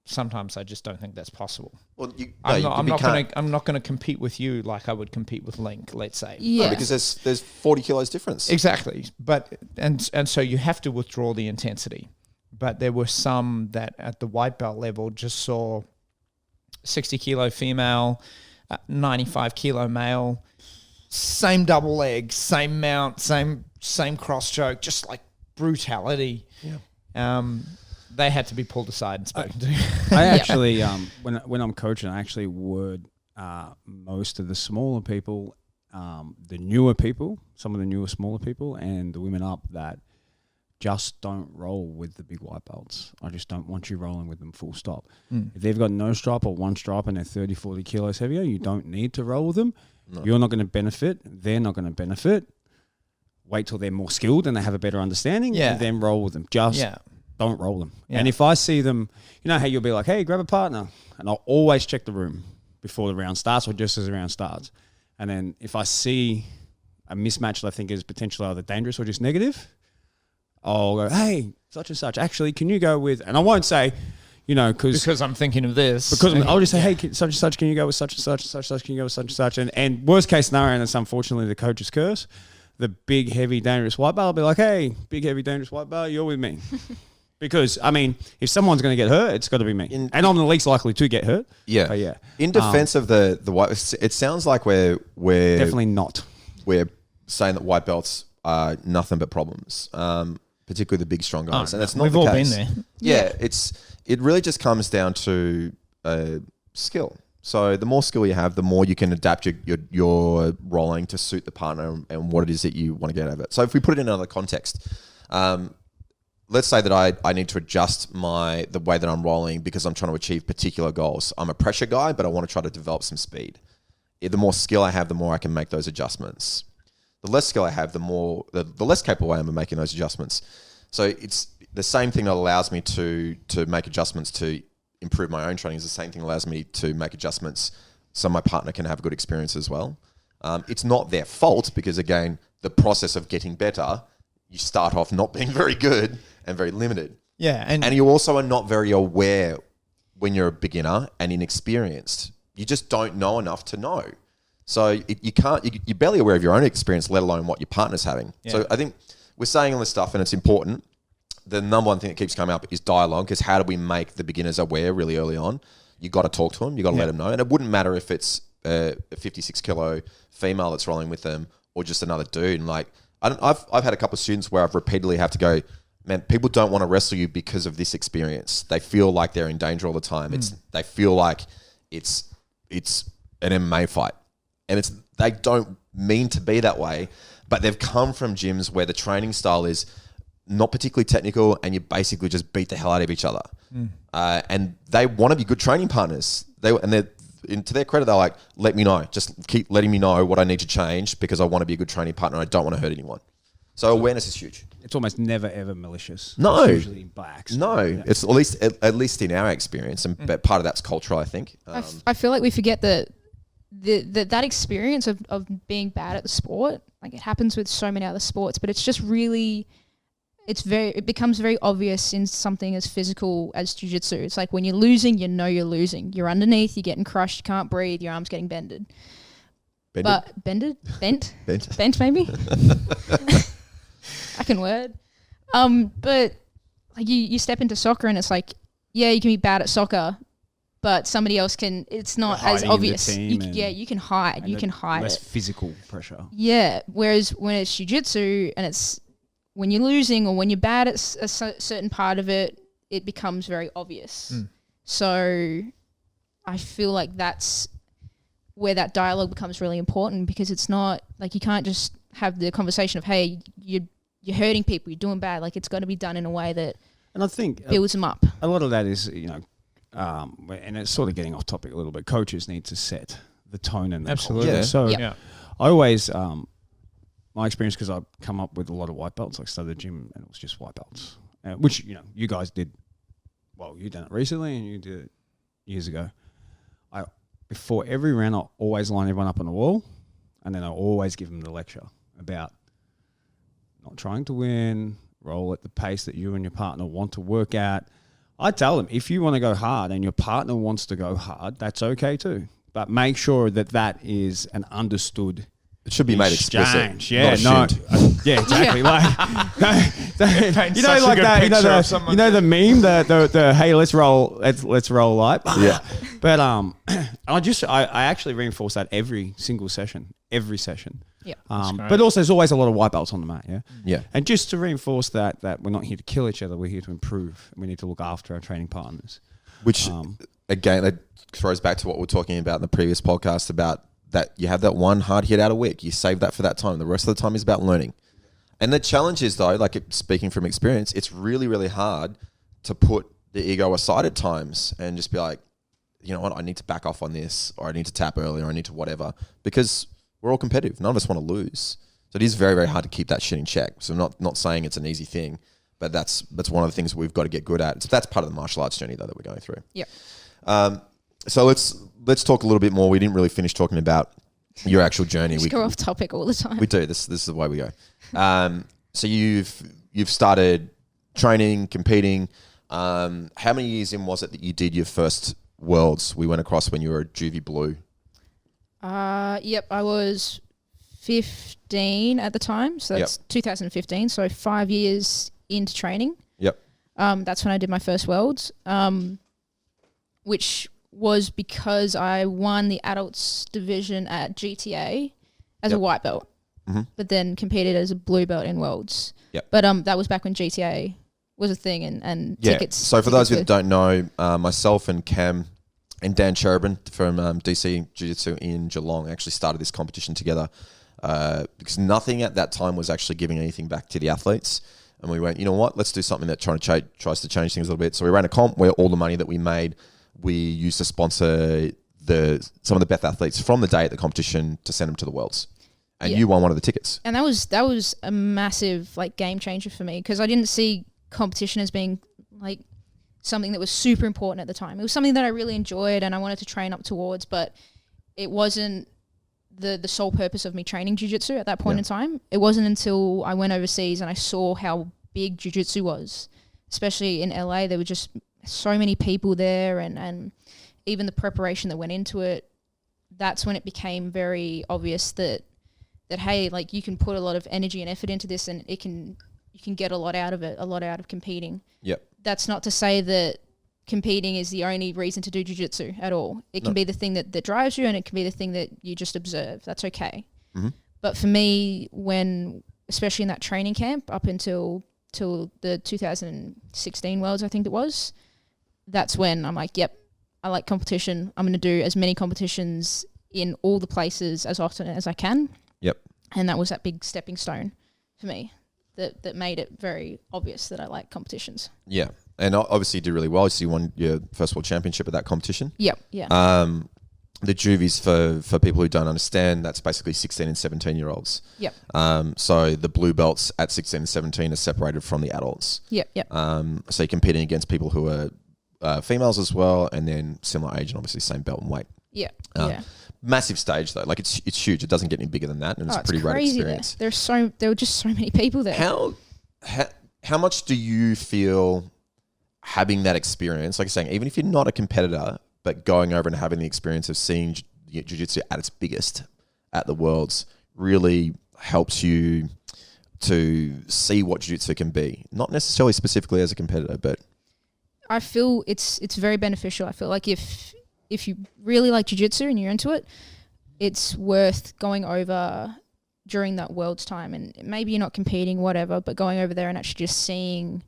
sometimes I just don't think that's possible. Well, I'm not going to compete with you like I would compete with Link, let's say. Yeah. No, because there's 40 kilos difference. Exactly. But and so you have to withdraw the intensity. But there were some that at the white belt level just saw 60 kilo female, 95 kilo male, same double leg, same mount, same cross choke, just like brutality. Yeah. They had to be pulled aside and spoken to. I actually, when I'm coaching, I actually word most of the smaller people, the newer people, some of the newer, smaller people, and the women up that just don't roll with the big white belts. I just don't want you rolling with them, full stop. If they've got no stripe or one stripe and they're 30, 40 kilos heavier, you don't need to roll with them. No. You're not going to benefit. They're not going to benefit. Wait till they're more skilled and they have a better understanding and then roll with them. Don't roll them. Yeah. And if I see them, you know how you'll be like, hey, grab a partner. And I'll always check the room before the round starts or just as the round starts. And then if I see a mismatch that I think is potentially either dangerous or just negative, I'll go, hey, such and such, actually, can you go with, and I won't say, because I'm thinking of this. Because I'll just say, hey, such and such, can you go with such and such, such and such, can you go with such and such? And worst case scenario, and it's unfortunately the coach's curse, the big, heavy, dangerous white belt will be like, hey, big, heavy, dangerous white belt, you're with me. Because, I mean, if someone's going to get hurt, it's got to be me. And I'm the least likely to get hurt. Yeah. But yeah. In defense of the white, it sounds like we're definitely not. We're saying that white belts are nothing but problems, particularly the big, strong guys. And that's not We've the all case. been there. Yeah. It really just comes down to skill. So the more skill you have, the more you can adapt your rolling to suit the partner and what it is that you want to get out of it. So if we put it in another context, let's say that I need to adjust the way that I'm rolling because I'm trying to achieve particular goals. I'm a pressure guy, but I want to try to develop some speed. The more skill I have, the more I can make those adjustments. The less skill I have, the less capable I am of making those adjustments. So it's the same thing that allows me to make adjustments to improve my own training is the same thing that allows me to make adjustments so my partner can have a good experience as well. It's not their fault because, again, the process of getting better, you start off not being very good and very limited. Yeah. And you also are not very aware when you're a beginner and inexperienced. You just don't know enough to know. So you're barely aware of your own experience, let alone what your partner's having. Yeah. So I think we're saying all this stuff and it's important. The number one thing that keeps coming up is dialogue, because how do we make the beginners aware really early on? You got to talk to them. You got to let them know. And it wouldn't matter if it's a 56 kilo female that's rolling with them or just another dude. And like, I've had a couple of students where I've repeatedly have to go, man, people don't want to wrestle you because of this experience. They feel like they're in danger all the time. They feel like it's an MMA fight. And they don't mean to be that way, but they've come from gyms where the training style is not particularly technical and you basically just beat the hell out of each other. And they want to be good training partners. To their credit, they're like, let me know. Just keep letting me know what I need to change because I want to be a good training partner and I don't want to hurt anyone. So awareness is huge. It's almost never ever malicious. No, it's usually by accident. No, yeah. It's at least in our experience, and part of that's cultural, I think. I feel like we forget that that experience of being bad at the sport, like it happens with so many other sports, but it's just really, it becomes very obvious in something as physical as jiu-jitsu. It's like when you're losing, you know you're losing. You're underneath, you're getting crushed, you can't breathe, your arm's getting bended. Bent maybe. I can word. But like you step into soccer and it's like, yeah, you can be bad at soccer, but somebody else can. It's not as obvious. You can hide. You can hide less it. Physical pressure. Yeah. Whereas when it's jiu-jitsu and it's when you're losing or when you're bad at a certain part of it, it becomes very obvious. So I feel like that's where that dialogue becomes really important, because it's not like you can't just have the conversation of, hey, you're hurting people, you're doing bad. Like it's got to be done in a way that and I think builds them up. A lot of that is, and it's sort of getting off topic a little bit. Coaches need to set the tone and the absolutely. culture. So Yep. I always, my experience, because I've come up with a lot of white belts. I started the gym and it was just white belts, which you guys did. Well, you done it recently and you did it years ago. Before every round, I always line everyone up on the wall, and then I always give them the lecture about not trying to win, roll at the pace that you and your partner want to work at. I tell them, if you want to go hard and your partner wants to go hard, that's okay too. But make sure that is an understood. It should be made explicit. Yeah, yeah, exactly. Like, like that. You know the meme, the hey, let's roll light. Yeah. But I actually reinforce that every single session, Yeah. But also there's always a lot of white belts on the mat. Yeah. Yeah. And just to reinforce that we're not here to kill each other, we're here to improve, and we need to look after our training partners. Which again, that throws back to what we were talking about in the previous podcast about. That you have that one hard hit out a week. You save that for that time. The rest of the time is about learning. And the challenge is, though, like speaking from experience, it's really, really hard to put the ego aside at times and just be like, you know what, I need to back off on this, or I need to tap earlier, or I need to whatever, because we're all competitive. None of us want to lose. So it is very, very hard to keep that shit in check. So I'm not saying it's an easy thing, but that's one of the things we've got to get good at. So that's part of the martial arts journey, though, that we're going through. Yeah. So let's talk a little bit more. We didn't really finish talking about your actual journey. We go off topic all the time. We do. This is the way we go. So you've started training, competing. How many years in was it that you did your first worlds we went across when you were a juvie blue? Yep, I was 15 at the time. So that's 2015. So 5 years into training. Yep. That's when I did my first worlds, which was because I won the adults division at GTA as a white belt, but then competed as a blue belt in worlds. Yep. But that was back when GTA was a thing and tickets. So for those of you that don't know, myself and Cam and Dan Cherubin from DC Jiu Jitsu in Geelong actually started this competition together because nothing at that time was actually giving anything back to the athletes. and we went, you know what? Let's do something that tries to change things a little bit. So we ran a comp where all the money that we made, we used to sponsor some of the best athletes from the day at the competition to send them to the Worlds. And you won one of the tickets. And that was a massive like game changer for me, because I didn't see competition as being like something that was super important at the time. It was something that I really enjoyed and I wanted to train up towards, but it wasn't the sole purpose of me training jiu-jitsu at that point in time. It wasn't until I went overseas and I saw how big jiu-jitsu was, especially in LA. There were just so many people there, and even the preparation that went into it. That's when it became very obvious that hey, like you can put a lot of energy and effort into this, and you can get a lot out of it, a lot out of competing. Yep. That's not to say that competing is the only reason to do jiu-jitsu at all. It can be the thing that drives you, and it can be the thing that you just observe. That's okay. Mm-hmm. But for me, especially in that training camp up until the 2016 Worlds, I think it was, that's when I'm like, yep, I like competition. I'm going to do as many competitions in all the places as often as I can. Yep. And that was that big stepping stone for me that made it very obvious that I like competitions. Yeah. And obviously you did really well. So you won your first world championship at that competition. Yep. Yeah. The juvies, for people who don't understand, that's basically 16 and 17-year-olds. Yep. So the blue belts at 16 and 17 are separated from the adults. Yep. Yep. So you're competing against people who are females as well, and then similar age and obviously same belt and weight. Yeah. Yeah. Massive stage though, like it's huge. It doesn't get any bigger than that, and it's a pretty rad experience. There were just so many people there. How much do you feel having that experience? Like you're saying, even if you're not a competitor, but going over and having the experience of seeing jiu-jitsu at its biggest at the Worlds really helps you to see what jiu-jitsu can be. Not necessarily specifically as a competitor, but I feel it's very beneficial. I feel like if you really like jiu-jitsu and you're into it, it's worth going over during that Worlds time. And maybe you're not competing, whatever, but going over there and actually just seeing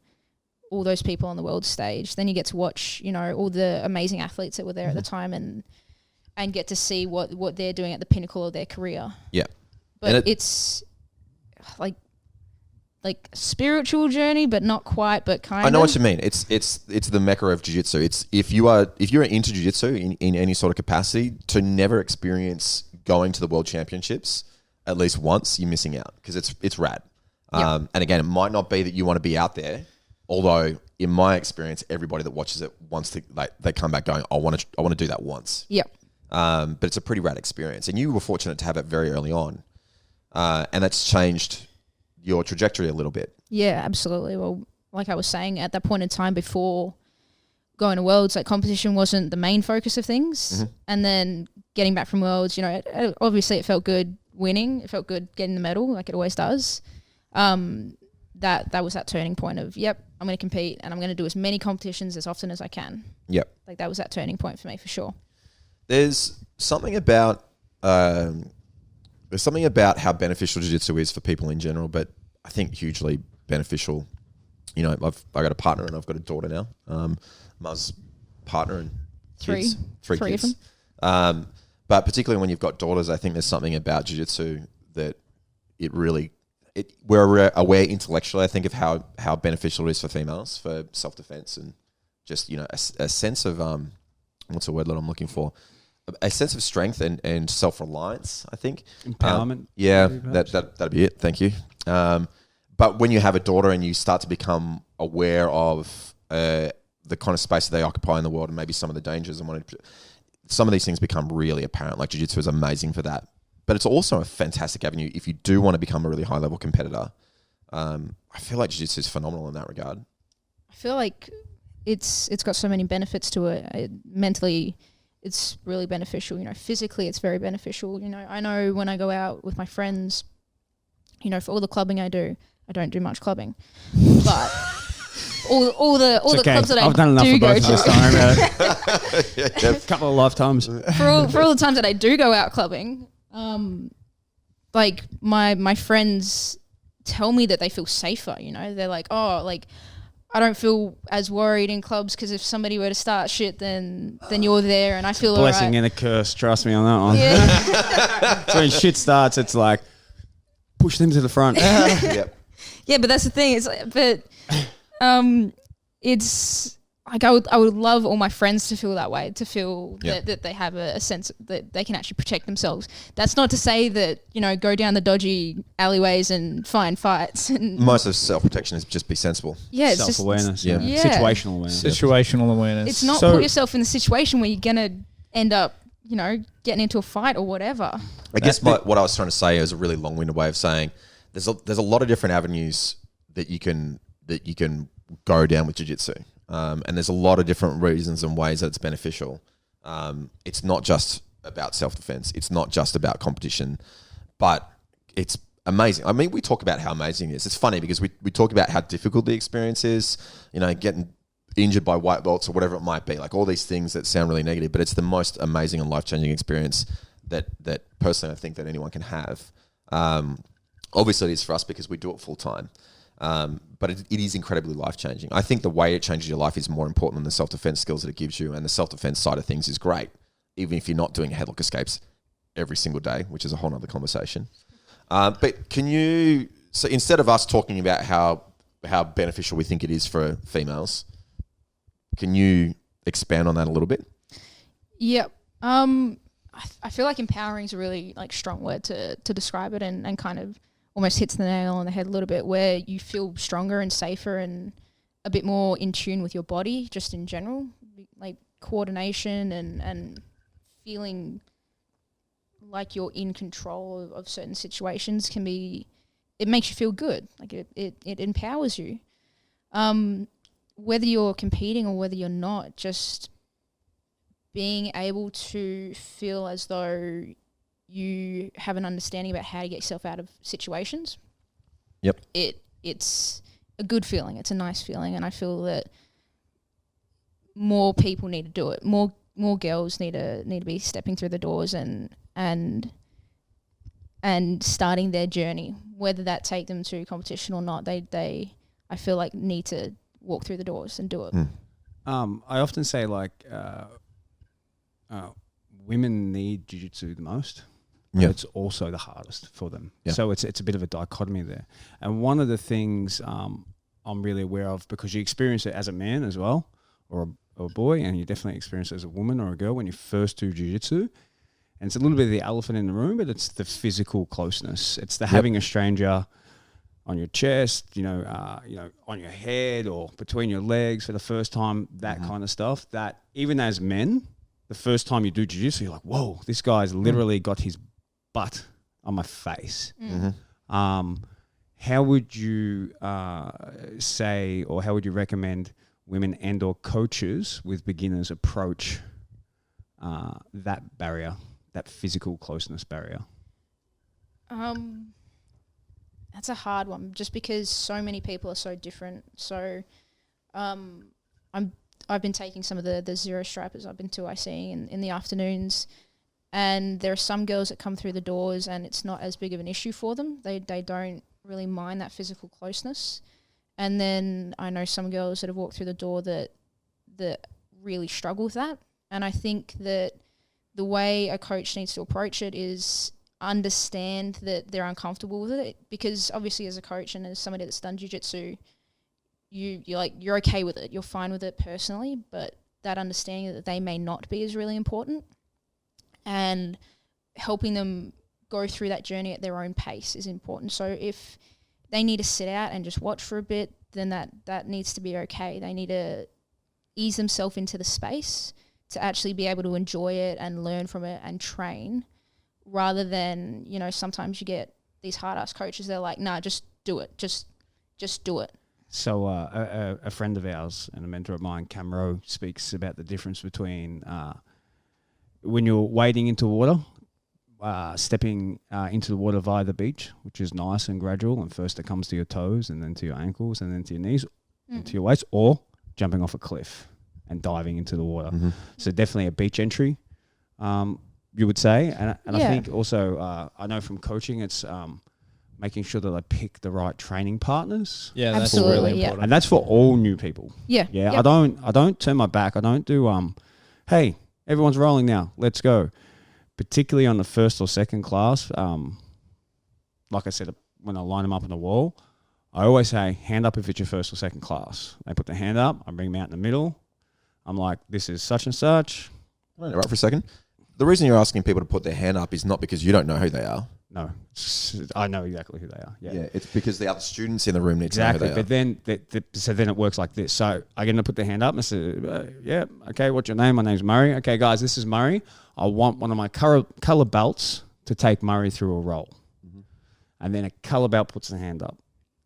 all those people on the world stage. Then you get to watch, all the amazing athletes that were there at the time, and get to see what they're doing at the pinnacle of their career. Yeah. But it's like a spiritual journey, but not quite, but kind of. I know what you mean. It's the mecca of jiu-jitsu. It's if you're into jiu-jitsu in any sort of capacity, to never experience going to the world championships at least once, you're missing out, because it's rad. And again, it might not be that you want to be out there, although in my experience, everybody that watches it wants to, like, they come back going, I want to do that once. Yep. But it's a pretty rad experience, and you were fortunate to have it very early on, and that's changed your trajectory a little bit. Yeah, absolutely. Well, like I was saying, at that point in time before going to Worlds, like competition wasn't the main focus of things. Mm-hmm. And then getting back from Worlds, obviously it felt good winning. It felt good getting the medal, like it always does. That was that turning point of, yep, I'm going to compete and I'm going to do as many competitions as often as I can. Yep. Like that was that turning point for me, for sure. There's something about how beneficial jiu-jitsu is for people in general, but I think hugely beneficial. I've got a partner and I've got a daughter now. Muzz partner and kids. Three kids. Of them. But particularly when you've got daughters, I think there's something about jiu-jitsu that we're aware intellectually, I think, of how beneficial it is for females for self-defense and just, a sense of, what's the word that I'm looking for? A sense of strength and self-reliance, I think. Empowerment. That'd be it. Thank you. But when you have a daughter and you start to become aware of the kind of space that they occupy in the world and maybe some of the dangers, and some of these things become really apparent. Like jiu-jitsu is amazing for that. But it's also a fantastic avenue if you do want to become a really high-level competitor. I feel like jiu-jitsu is phenomenal in that regard. I feel like it's got so many benefits to it. Mentally, it's really beneficial. Physically, it's very beneficial. I know when I go out with my friends, for all the clubbing I don't do much clubbing, but all the clubs that I've done enough do for go both of us time. A couple of lifetimes. for all the times that I do go out clubbing, like my friends tell me that they feel safer. They're like, oh, like I don't feel as worried in clubs because if somebody were to start shit, then you're there, and I feel Blessing alright. and a curse. Trust me on that one. Yeah. So when shit starts, it's like push them to the front. Yep. Yeah, but that's the thing. It's like I would love all my friends to feel that way, to feel that they have a sense that they can actually protect themselves. That's not to say that, go down the dodgy alleyways and find fights. And Most of self-protection is just be sensible. yeah, it's Self-awareness. just, yeah. Situational awareness. Situational awareness. it's not put yourself in the situation where you're gonna end up, getting into a fight or whatever. I guess what I was trying to say is a really long-winded way of saying there's a lot of different avenues that you can go down with jiu-jitsu. And there's a lot of different reasons and ways that it's beneficial. It's not just about self-defense. It's not just about competition, but it's amazing. I mean, we talk about how amazing it is. It's funny because we talk about how difficult the experience is, getting injured by white belts or whatever it might be, like all these things that sound really negative, but it's the most amazing and life-changing experience that personally I think that anyone can have. Obviously it is for us because we do it full-time. But it is incredibly life-changing. I think the way it changes your life is more important than the self-defense skills that it gives you, and the self-defense side of things is great, even if you're not doing headlock escapes every single day, which is a whole nother conversation. But so instead of us talking about how beneficial we think it is for females, can you expand on that a little bit? Yep. I feel like empowering is a really strong word to describe it, and kind of almost hits the nail on the head a little bit, where you feel stronger and safer and a bit more in tune with your body just in general, like coordination and feeling like you're in control of certain situations it makes you feel good. Like it empowers you. Whether you're competing or whether you're not, just being able to feel as though you have an understanding about how to get yourself out of situations. Yep. It's a good feeling. It's a nice feeling, and I feel that more people need to do it. More girls need to be stepping through the doors and starting their journey, whether that take them to competition or not. They I feel like need to walk through the doors and do it. I often say women need jiu-jitsu the most. But it's also the hardest for them. Yeah. So it's a bit of a dichotomy there. And one of the things I'm really aware of, because you experience it as a man as well, or a boy, and you definitely experience it as a woman or a girl when you first do jiu-jitsu. And it's a little bit of the elephant in the room, but it's the physical closeness. It's the having a stranger on your chest, on your head or between your legs for the first time, that kind of stuff. That even as men, the first time you do jiu-jitsu, you're like, whoa, this guy's literally got his butt on my face. How would you say, or how would you recommend women and or coaches with beginners approach that barrier, that physical closeness barrier? That's a hard one, just because so many people are so different. So I've been taking some of the zero stripers I've been to ICing in the afternoons, and there are some girls that come through the doors and it's not as big of an issue for them. They don't really mind that physical closeness. And then I know some girls that have walked through the door that really struggle with that. And I think that the way a coach needs to approach it is understand that they're uncomfortable with it, because obviously as a coach and as somebody that's done jiu-jitsu, you're okay with it. You're fine with it personally, but that understanding that they may not be is really important. And helping them go through that journey at their own pace is important. So if they need to sit out and just watch for a bit, then that needs to be okay. They need to ease themselves into the space to actually be able to enjoy it and learn from it and train, rather than, sometimes you get these hard-ass coaches, they're like, nah, just do it. Just do it. So a friend of ours and a mentor of mine, Camro, speaks about the difference between when you're wading into water, stepping into the water via the beach, which is nice and gradual, and first it comes to your toes and then to your ankles and then to your knees and to your waist, or jumping off a cliff and diving into the water. So definitely a beach entry, you would say. And I think also, I know from coaching, it's making sure that I pick the right training partners. Yeah, that's Absolutely, really important. And that's for all new people. Yeah. Yeah. Yep. I don't turn my back. I don't do hey, everyone's rolling now, let's go. Particularly on the first or second class, like I said, when I line them up on the wall, I always say, hand up if it's your first or second class. They put their hand up. I bring them out in the middle. I'm like, this is such and such. Can I interrupt for a second? The reason you're asking people to put their hand up is not because you don't know who they are. No, I know exactly who they are. Yeah, It's because the other students in the room need exactly. to know who But they are. then, so then it works like this. So I get them to put their hand up and I say, yeah, okay, what's your name? My name's Murray. Okay, guys, this is Murray. I want one of my color belts to take Murray through a roll. And then a color belt puts their hand up.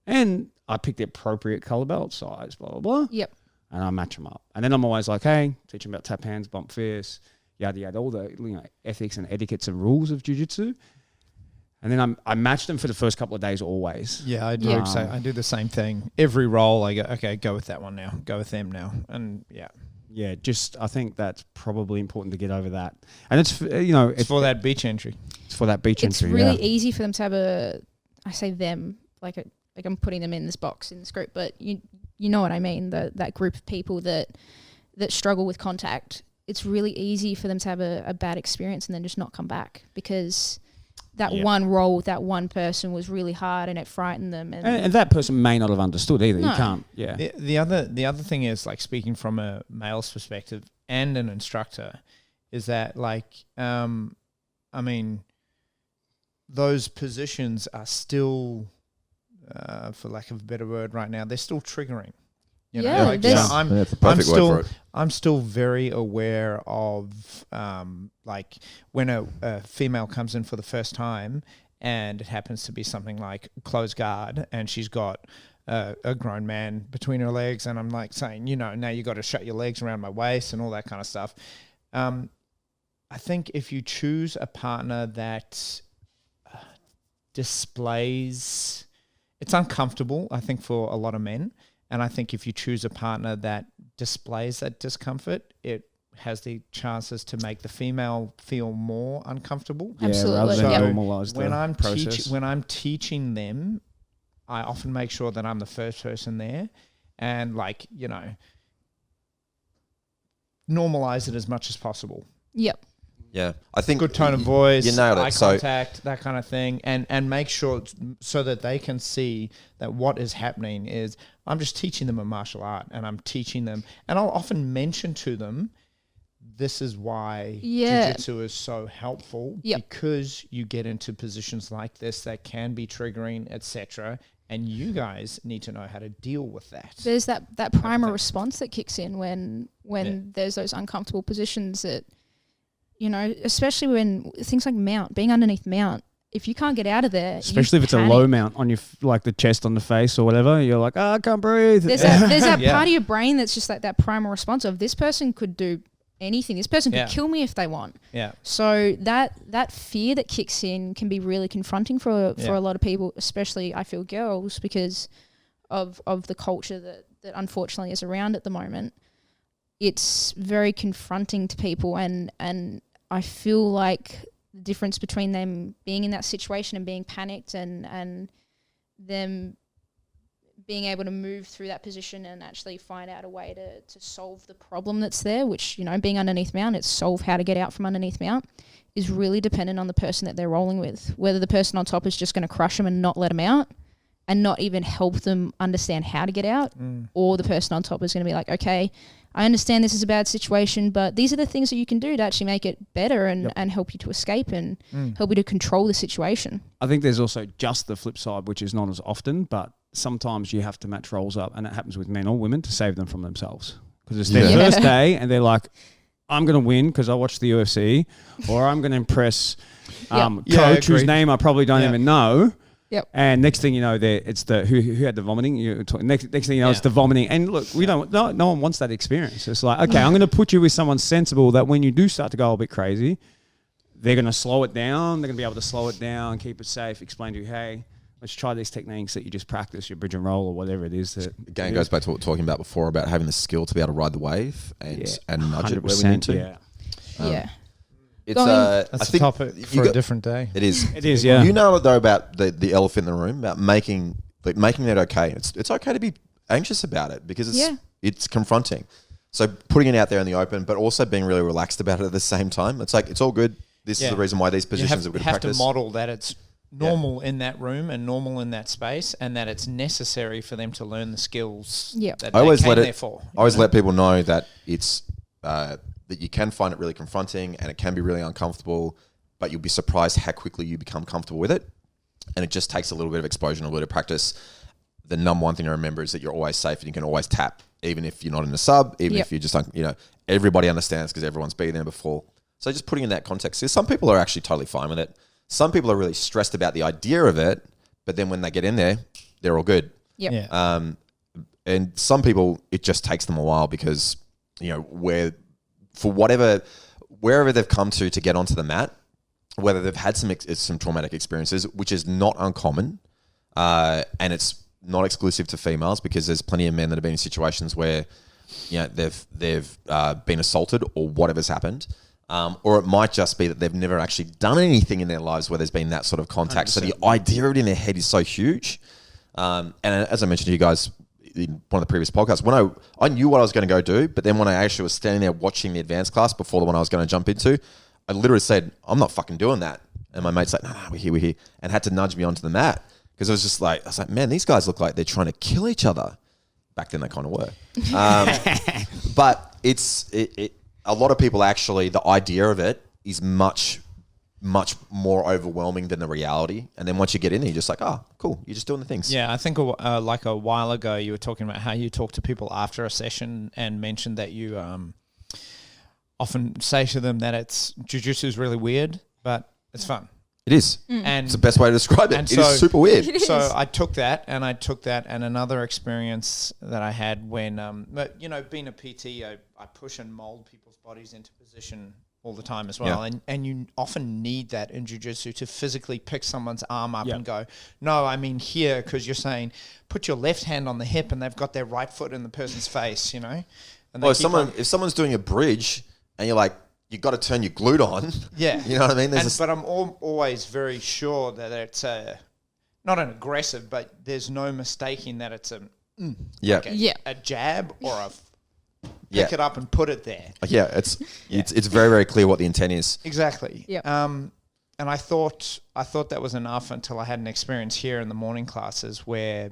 And I pick the appropriate color belt size, blah, blah, blah. Yep. And I match them up. And then I'm always like, hey, teach them about tap hands, bump fists, yada, yada, all the ethics and etiquettes and rules of jiu-jitsu. And then I match them for the first couple of days always. Yeah, I do. Yeah. I do the same thing. Every roll, I go, okay, go with that one now. Go with them now. And yeah. Yeah, I think that's probably important to get over that. And it's, it's for that beach entry. It's for that beach It's entry, really yeah. easy for them to have I say them, like I'm putting them in this box, in this group, but you know what I mean, that group of people that struggle with contact. It's really easy for them to have a bad experience and then just not come back because that one roll with that one person was really hard and it frightened them. And that person may not have understood either. No. You can't, yeah. The other thing is, like, speaking from a male's perspective and an instructor, is that, like, I mean, those positions are still, for lack of a better word right now, they're still triggering. You know, Yeah, like, there's- That's the perfect word for it. I'm still very aware of, like, when a female comes in for the first time and it happens to be something like closed guard and she's got a grown man between her legs and I'm like saying, now you got to shut your legs around my waist and all that kind of stuff. I think if you choose a partner that displays, it's uncomfortable, I think, for a lot of men. And I think if you choose a partner that displays that discomfort, it has the chances to make the female feel more uncomfortable. Absolutely. Rather than Yeah. normalize When the I'm process. when I'm teaching them, I often make sure that I'm the first person there, and normalize it as much as possible. Yep. Yeah, I think Good tone of voice, You nailed it. eye So contact, that kind of thing, and make sure so that they can see that what is happening is I'm just teaching them a martial art, and I'm teaching them, and I'll often mention to them, this is why Yeah. jiu-jitsu is so helpful, Yep. because you get into positions like this that can be triggering, etc., and you guys need to know how to deal with that. There's that primer response that kicks in when there's those uncomfortable positions that, especially when things like mount, being underneath mount, if you can't get out of there, Especially if it's a low mount on your, like the chest on the face or whatever, you're like, I can't breathe. There's that Yeah. part of your brain that's just like that primal response of this person could do anything. This person could Yeah. kill me if they want. Yeah. So that fear that kicks in can be really confronting for Yeah. a lot of people, especially I feel girls, because of the culture that unfortunately is around at the moment. It's very confronting to people, and I feel like the difference between them being in that situation and being panicked and them being able to move through that position and actually find out a way to solve the problem that's there, which, being underneath mount, it's solve how to get out from underneath mount, is really dependent on the person that they're rolling with. Whether the person on top is just going to crush them and not let them out and not even help them understand how to get out, or the person on top is going to be like, okay, I understand this is a bad situation, but these are the things that you can do to actually make it better and help you to escape and help you to control the situation. I think there's also just the flip side, which is not as often, but sometimes you have to match roles up, and it happens with men or women, to save them from themselves. Because it's their Yeah. first day, and they're like, I'm going to win because I watched the UFC, or I'm going to impress Yeah, coach whose agreed. name I probably don't Yeah. even know. Yep. And next thing you know, it's the who had the vomiting. Next thing you know, it's the vomiting. And look, no one wants that experience. It's like, okay, I'm going to put you with someone sensible that when you do start to go a bit crazy, they're going to slow it down. They're going to be able to slow it down, keep it safe, explain to you, hey, let's try these techniques that you just practice, your bridge and roll or whatever it is. That Again, goes back to what we were talking about before about having the skill to be able to ride the wave and nudge it where we 100%, need to. Yeah. Yeah. It's Going- I That's a think topic you for a got- different day. It is. It is, yeah. You know though about the elephant in the room, about making that okay. It's okay to be anxious about it because it's confronting. So putting it out there in the open, but also being really relaxed about it at the same time. It's like it's all good. This is the reason why these positions are good You have to practice. model that it's normal in that room and normal in that space, and that it's necessary for them to learn the skills Yep. that I always they came let there it. for. I always let people know that it's that you can find it really confronting and it can be really uncomfortable, but you'll be surprised how quickly you become comfortable with it. And it just takes a little bit of exposure and a little bit of practice. The number one thing to remember is that you're always safe and you can always tap, even if you're not in a sub, even if you're just, everybody understands because everyone's been there before. So just putting in that context, some people are actually totally fine with it. Some people are really stressed about the idea of it, but then when they get in there, they're all good. Yep. Yeah. And some people, it just takes them a while because, wherever they've come to get onto the mat, whether they've had some traumatic experiences, which is not uncommon, and it's not exclusive to females because there's plenty of men that have been in situations where, they've been assaulted or whatever's happened. Or it might just be that they've never actually done anything in their lives where there's been that sort of contact. 100%. So the idea of it in their head is so huge. And as I mentioned to you guys in one of the previous podcasts, when I knew what I was going to go do, but then when I actually was standing there watching the advanced class before the one I was going to jump into, I literally said, I'm not fucking doing that. And my mate's like, no, we're here. And had to nudge me onto the mat because I was like, man, these guys look like they're trying to kill each other. Back then they kind of were. But a lot of people actually, the idea of it is much, much more overwhelming than the reality. And then once you get in there, you're just like, oh, cool. You're just doing the things. Yeah, I think like a while ago you were talking about how you talk to people after a session and mentioned that you often say to them that Jiu Jitsu is really weird, but it's fun. It is. And it's the best way to describe it. It is super weird. So I took that and another experience that I had when, being a PT, I push and mold people's bodies into position all the time as well. Yeah. And you often need that in jiu-jitsu to physically pick someone's arm up and go, no, I mean here, because you're saying put your left hand on the hip and they've got their right foot in the person's face, And if someone's doing a bridge and you're like, you've got to turn your glute on. Yeah. You know what I mean? But I'm always very sure that it's not an aggressive, but there's no mistaking that it's a jab or a pick it up and put it there. Yeah, it's very, very clear what the intent is. Exactly. Yeah. And I thought that was enough until I had an experience here in the morning classes where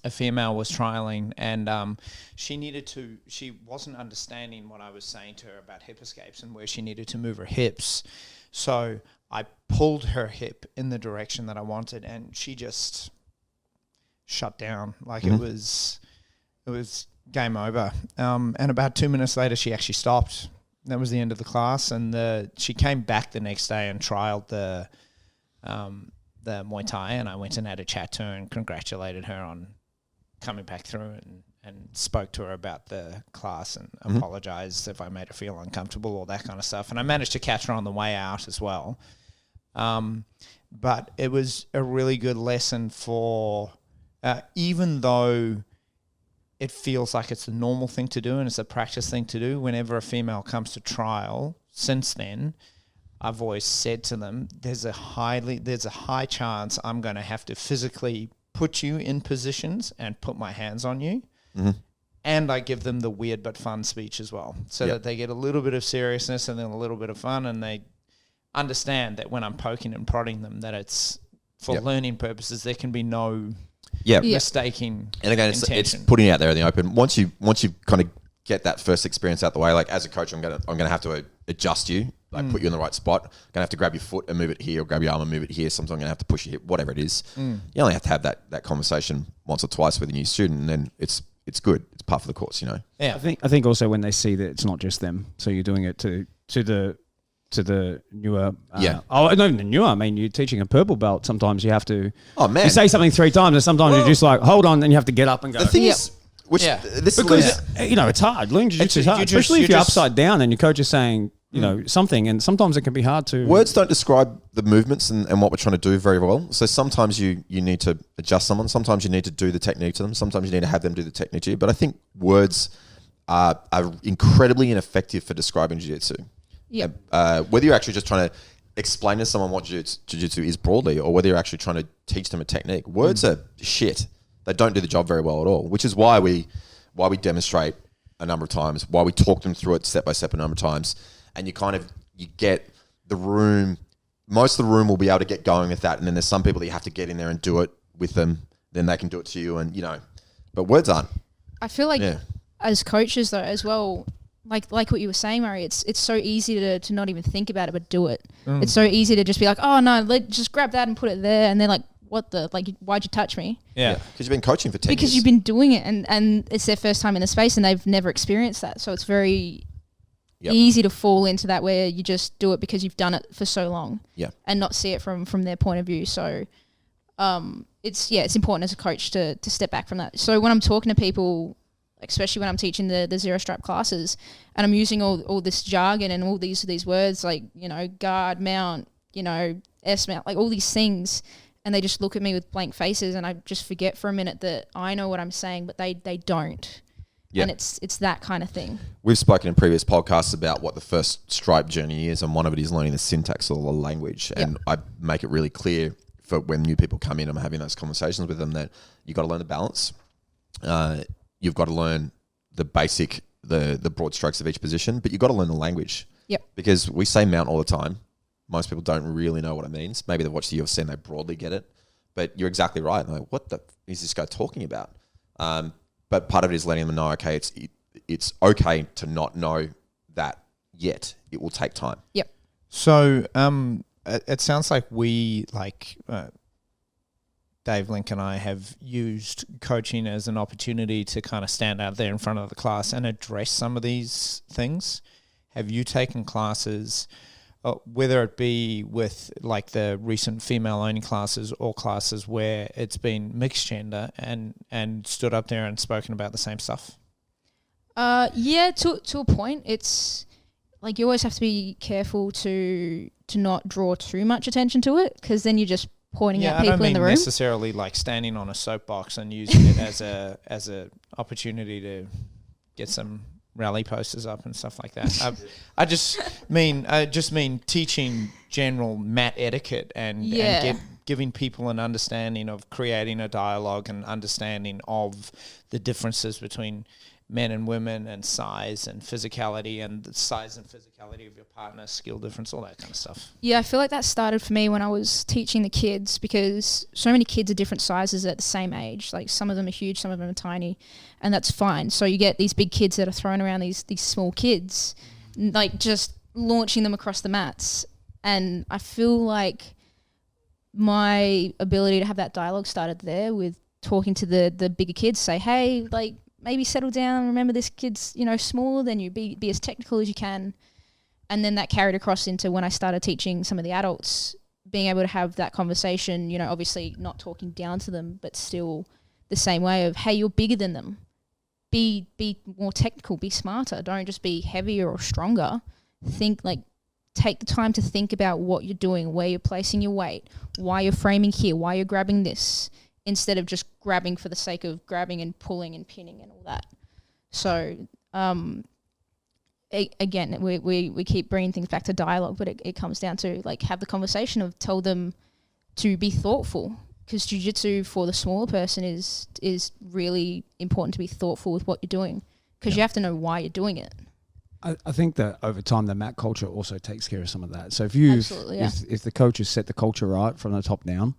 a female was trialing and she wasn't understanding what I was saying to her about hip escapes and where she needed to move her hips. So I pulled her hip in the direction that I wanted and she just shut down. Like it was game over. And about 2 minutes later, she actually stopped. That was the end of the class. And she came back the next day and trialed the Muay Thai, and I went and had a chat to her and congratulated her on coming back through and spoke to her about the class and apologized if I made her feel uncomfortable, all that kind of stuff. And I managed to catch her on the way out as well. But it was a really good lesson for, even though it feels like it's a normal thing to do and it's a practice thing to do, whenever a female comes to trial, since then, I've always said to them, there's a high chance I'm going to have to physically put you in positions and put my hands on you. Mm-hmm. And I give them the weird but fun speech as well, so that they get a little bit of seriousness and then a little bit of fun, and they understand that when I'm poking and prodding them, that it's for learning purposes. There can be no mistaking. And again, it's putting it out there in the open. Once you kind of get that first experience out the way, like as a coach, I'm gonna have to adjust you, like put you in the right spot. I'm gonna have to grab your foot and move it here, or grab your arm and move it here. Sometimes I'm gonna have to push your hip, whatever it is. You only have to have that conversation once or twice with a new student, and then it's good. It's part of the course, Yeah, I think also when they see that it's not just them, so you're doing it to the newer. Not even the newer. I mean, you're teaching a purple belt. Sometimes you have to. Oh man! You say something 3 times, and sometimes you're just like, hold on, and you have to get up and go. The thing is. This because it's hard. Learning jiu-jitsu is hard, especially if you're upside down and your coach is saying, something, and sometimes it can be hard to. Words don't describe the movements and what we're trying to do very well. So sometimes you need to adjust someone. Sometimes you need to do the technique to them. Sometimes you need to have them do the technique to you. But I think words are incredibly ineffective for describing jiu-jitsu. Yeah. Whether you're actually just trying to explain to someone what jiu-jitsu is broadly, or whether you're actually trying to teach them a technique, words are shit. They don't do the job very well at all, which is why we demonstrate a number of times, why we talk them through it step by step a number of times, and you get the room most of the room will be able to get going with that, and then there's some people that you have to get in there and do it with them. Then they can do it to you, and but words aren't. I feel like as coaches though as well, like what you were saying, Murray, it's so easy to not even think about it but do it. It's so easy to just be like, oh no, just grab that and put it there, and they're like, what the, like, why'd you touch me? Yeah. Because you've been coaching for 10 years. Because you've been doing it, and it's their first time in the space and they've never experienced that. So it's very easy to fall into that where you just do it because you've done it for so long and not see it from their point of view. So it's important as a coach to step back from that. So when I'm talking to people, especially when I'm teaching the zero stripe classes and I'm using all this jargon and all these words like, guard, mount, S mount, like all these things, and they just look at me with blank faces, and I just forget for a minute that I know what I'm saying, but they don't. Yeah. And it's that kind of thing. We've spoken in previous podcasts about what the first stripe journey is, and one of it is learning the syntax of the language. And I make it really clear for when new people come in, I'm having those conversations with them that you've got to learn the balance. You've got to learn the basic, the broad strokes of each position, but you've got to learn the language. Yep. Because we say mount all the time. Most people don't really know what it means. Maybe they've watched the UFC and they broadly get it. But you're exactly right. Like, what the is this guy talking about? But part of it is letting them know, okay, it's okay to not know that yet. It will take time. Yep. So it sounds like Dave Link and I have used coaching as an opportunity to kind of stand out there in front of the class and address some of these things. Have you taken classes, whether it be with like the recent female-only classes or classes where it's been mixed gender and stood up there and spoken about the same stuff? Yeah, to a point. It's like you always have to be careful to not draw too much attention to it, because then you're just pointing at people in the room. I don't mean necessarily like standing on a soapbox and using it as a opportunity to get some rally posters up and stuff like that. I just mean teaching general mat etiquette and giving people an understanding of creating a dialogue and understanding of the differences between men and women and size and physicality and the size and physicality of your partner, skill difference, all that kind of stuff. Yeah, I feel like that started for me when I was teaching the kids, because so many kids are different sizes at the same age. Like some of them are huge, some of them are tiny, and that's fine. So you get these big kids that are throwing around these small kids, like just launching them across the mats. And I feel like my ability to have that dialogue started there with talking to the bigger kids, say, hey, like, maybe settle down. Remember, this kid's, smaller than you. Be as technical as you can. And then that carried across into when I started teaching some of the adults, being able to have that conversation, obviously not talking down to them, but still the same way of, hey, you're bigger than them. Be more technical, be smarter. Don't just be heavier or stronger. Take the time to think about what you're doing, where you're placing your weight, why you're framing here, why you're grabbing this, instead of just grabbing for the sake of grabbing and pulling and pinning and all that. So, again, we keep bringing things back to dialogue, but it comes down to, like, have the conversation of tell them to be thoughtful, because jiu-jitsu for the smaller person is really important to be thoughtful with what you're doing, because you have to know why you're doing it. I think that over time the mat culture also takes care of some of that. So if the coaches set the culture right from the top down,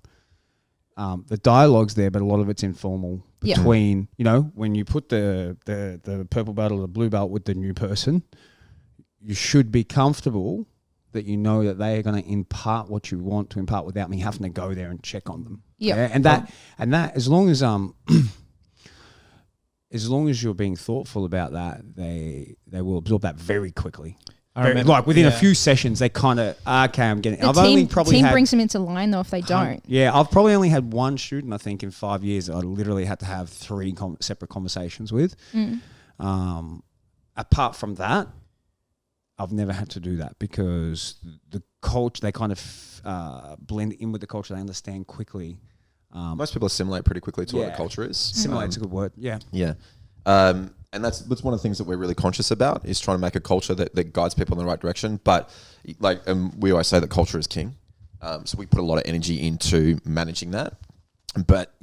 the dialogue's there, but a lot of it's informal between, when you put the purple belt or the blue belt with the new person, you should be comfortable that that they are going to impart what you want to impart without me having to go there and check on them. Yeah. And that as long as you're being thoughtful about that, they will absorb that very quickly. Within a few sessions, they kind of, okay, I'm getting... The team brings them into line, though, if they don't. Yeah, I've probably only had one student, I think, in 5 years that I literally had to have three separate conversations with. Apart from that, I've never had to do that, because the culture, they kind of blend in with the culture. They understand quickly. Most people assimilate pretty quickly to what the culture is. Assimilate's a good word, yeah. Yeah. And that's one of the things that we're really conscious about, is trying to make a culture that guides people in the right direction. But we always say that culture is king. So we put a lot of energy into managing that. But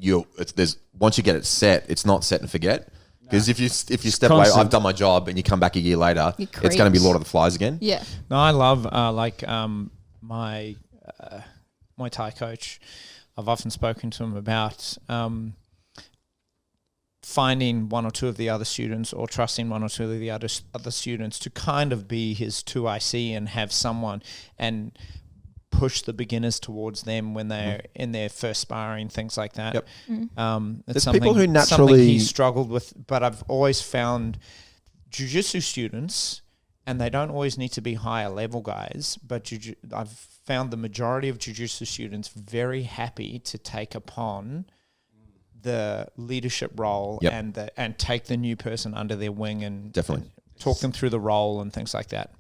once you get it set, it's not set and forget. Because if you step away, I've done my job, and you come back a year later, it's going to be Lord of the Flies again. Yeah. No, I love my Muay Thai coach, I've often spoken to him about finding one or two of the other students or trusting one or two of the other students to kind of be his 2IC and have someone and push the beginners towards them when they're in their first sparring, things like that. Yep. It's There's people who something naturally he struggled with, but I've always found jiu-jitsu students, and they don't always need to be higher level guys, but I've found the majority of jiu-jitsu students very happy to take upon the leadership role and take the new person under their wing and Definitely. and talk them through the role and things like that.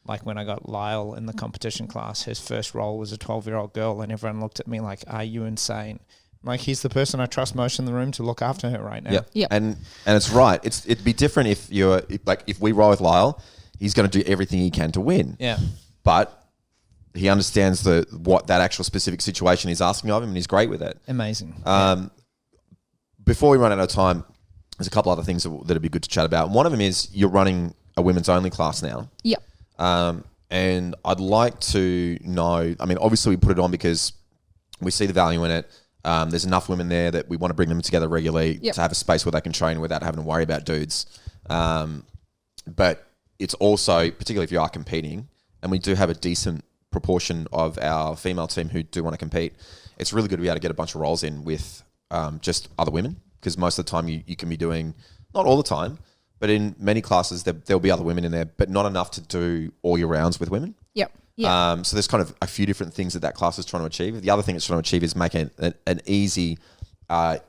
Like when I got Lyle in the competition class, his first role was a 12-year-old girl, and everyone looked at me like, "Are you insane?" Like, he's the person I trust most in the room to look after her right now. Yeah. Yep. And it's right. It'd be different if if we roll with Lyle, he's going to do everything he can to win. Yeah. But he understands what that actual specific situation is asking of him, and he's great with it. Amazing. Before we run out of time, there's a couple other things that'd be good to chat about. One of them is you're running a women's only class now. Yep. And I'd like to know, I mean, obviously we put it on because we see the value in it. There's enough women there that we want to bring them together regularly to have a space where they can train without having to worry about dudes. But it's also, particularly if you are competing, and we do have a decent proportion of our female team who do want to compete, it's really good to be able to get a bunch of roles in with just other women, because most of the time you can be doing, not all the time, but in many classes there'll be other women in there, but not enough to do all your rounds with women. Yep. Yeah. So there's kind of a few different things that class is trying to achieve. The other thing it's trying to achieve is make an easy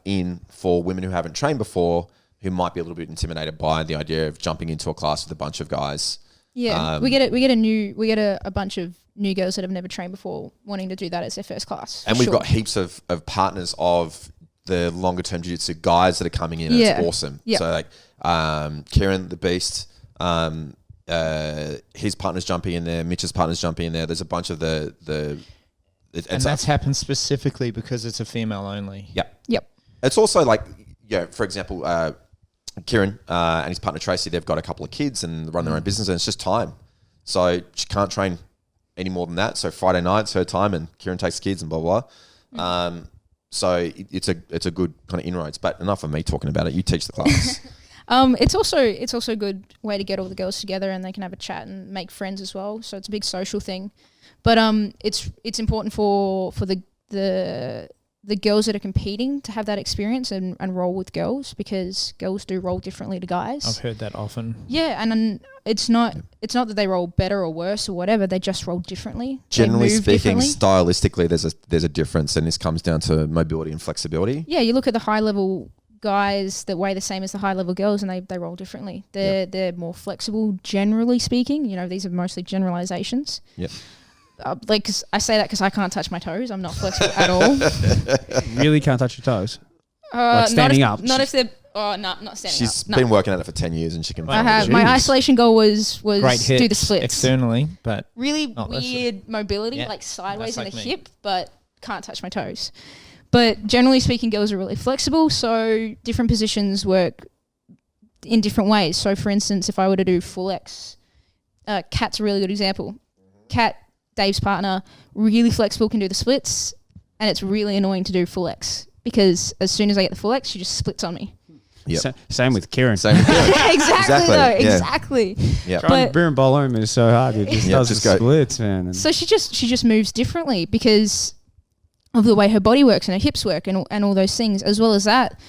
in for women who haven't trained before, who might be a little bit intimidated by the idea of jumping into a class with a bunch of guys. Yeah, we get a bunch of new girls that have never trained before wanting to do that as their first class. And we've got heaps of partners of the longer term jiu-jitsu guys that are coming in. And it's awesome. Yeah. So like Kieran the Beast, his partner's jumping in there, Mitch's partner's jumping in there. There's a bunch of and that's happened specifically because it's a female only. Yep. It's also like, for example, Kieran and his partner Tracy, they've got a couple of kids and run their own business, and it's just time. So she can't train any more than that. So Friday night's her time, and Kieran takes the kids and blah blah. So it's a good kind of inroads. But enough of me talking about it. You teach the class. It's also a good way to get all the girls together, and they can have a chat and make friends as well. So it's a big social thing. But it's important for the girls that are competing to have that experience and roll with girls, because girls do roll differently to guys. I've heard that often. Yeah, and it's not that they roll better or worse or whatever. They just roll differently. Generally They move speaking, differently. stylistically, there's a difference, and this comes down to mobility and flexibility. Yeah, you look at the high level guys that weigh the same as the high level girls, and they roll differently. They're more flexible, generally speaking. You know, these are mostly generalizations. Yep. Cause I say that because I can't touch my toes. I'm not flexible at all. Really can't touch your toes. Like standing up. Not if they're. Oh, no, not standing She's up. No. been working at it for 10 years, and she can. I have. My Jeez. isolation goal was Great hits do the splits. externally, but Really Not weird mobility, Yeah, like sideways in that's the like me. hip, but can't touch my toes. But generally speaking, girls are really flexible, so different positions work in different ways. So, for instance, if I were to do full X, Kat's a really good example. Kat, Dave's partner, really flexible, can do the splits, and it's really annoying to do full X because as soon as I get the full X, she just splits on me. Yep. Same with Kieran. Same with Kieran. Exactly, though. yeah. Exactly. Yeah. Trying But- to beer and bowl home is so hard. It just Yeah, does just the go- splits, man. And So she just moves differently because of the way her body works and her hips work and all those things. As well as that,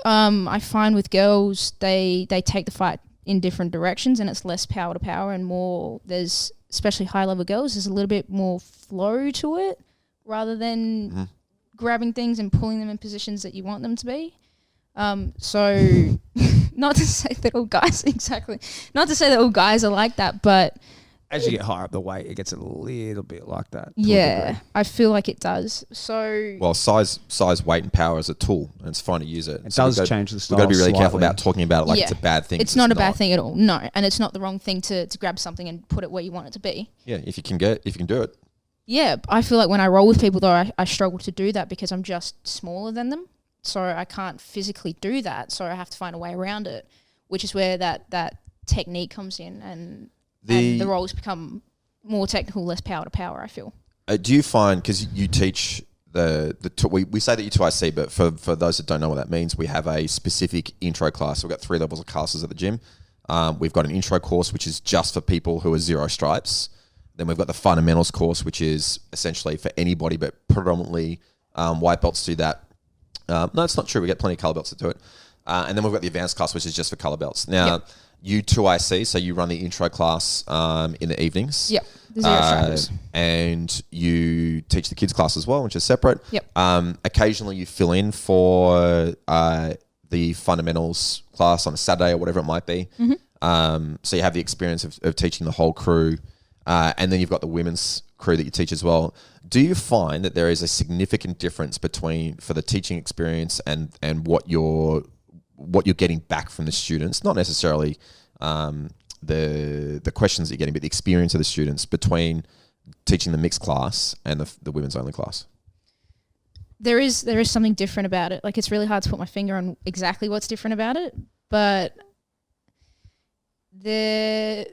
I find with girls they take the fight in different directions, and it's less power to power and more. There's especially high level girls. There's a little bit more flow to it rather than grabbing things and pulling them in positions that you want them to be. So not to say that all guys not to say that all guys are like that, but as you get higher up the weight, it gets a little bit like that. to a yeah, degree. I feel like it does. So Well, size, weight, and power is a tool, and it's fine to use it. It So does we've got- change the style. We've got to be really careful slightly. about talking about it like Yeah. it's a bad thing. it's 'cause not a bad thing at all. No, and it's not the wrong thing to grab something and put it where you want it to be. Yeah, if you can do it. Yeah, I feel like when I roll with people though, I struggle to do that because I'm just smaller than them. So I can't physically do that. So I have to find a way around it, which is where that technique comes in and the roles become more technical, less power to power, I feel. Do you find, because you teach we say that you 2IC, but for those that don't know what that means, we have a specific intro class. We've got 3 levels of classes at the gym. We've got an intro course, which is just for people who are 0 stripes. Then we've got the fundamentals course, which is essentially for anybody, but predominantly white belts do that. No, it's not true. We get plenty of color belts that do it. And then we've got the advanced class, which is just for color belts. Now, you 2IC, so you run the intro class in the evenings. Yep. The 0 stripers. And you teach the kids class as well, which is separate. Yep. Occasionally you fill in for the fundamentals class on a Saturday or whatever it might be. So you have the experience of teaching the whole crew. And then you've got the women's crew that you teach as well. Do you find that there is a significant difference for the teaching experience and what you're getting back from the students? Not necessarily the questions that you're getting, but the experience of the students between teaching the mixed class and the women's only class? There is something different about it. Like, it's really hard to put my finger on exactly what's different about it, but there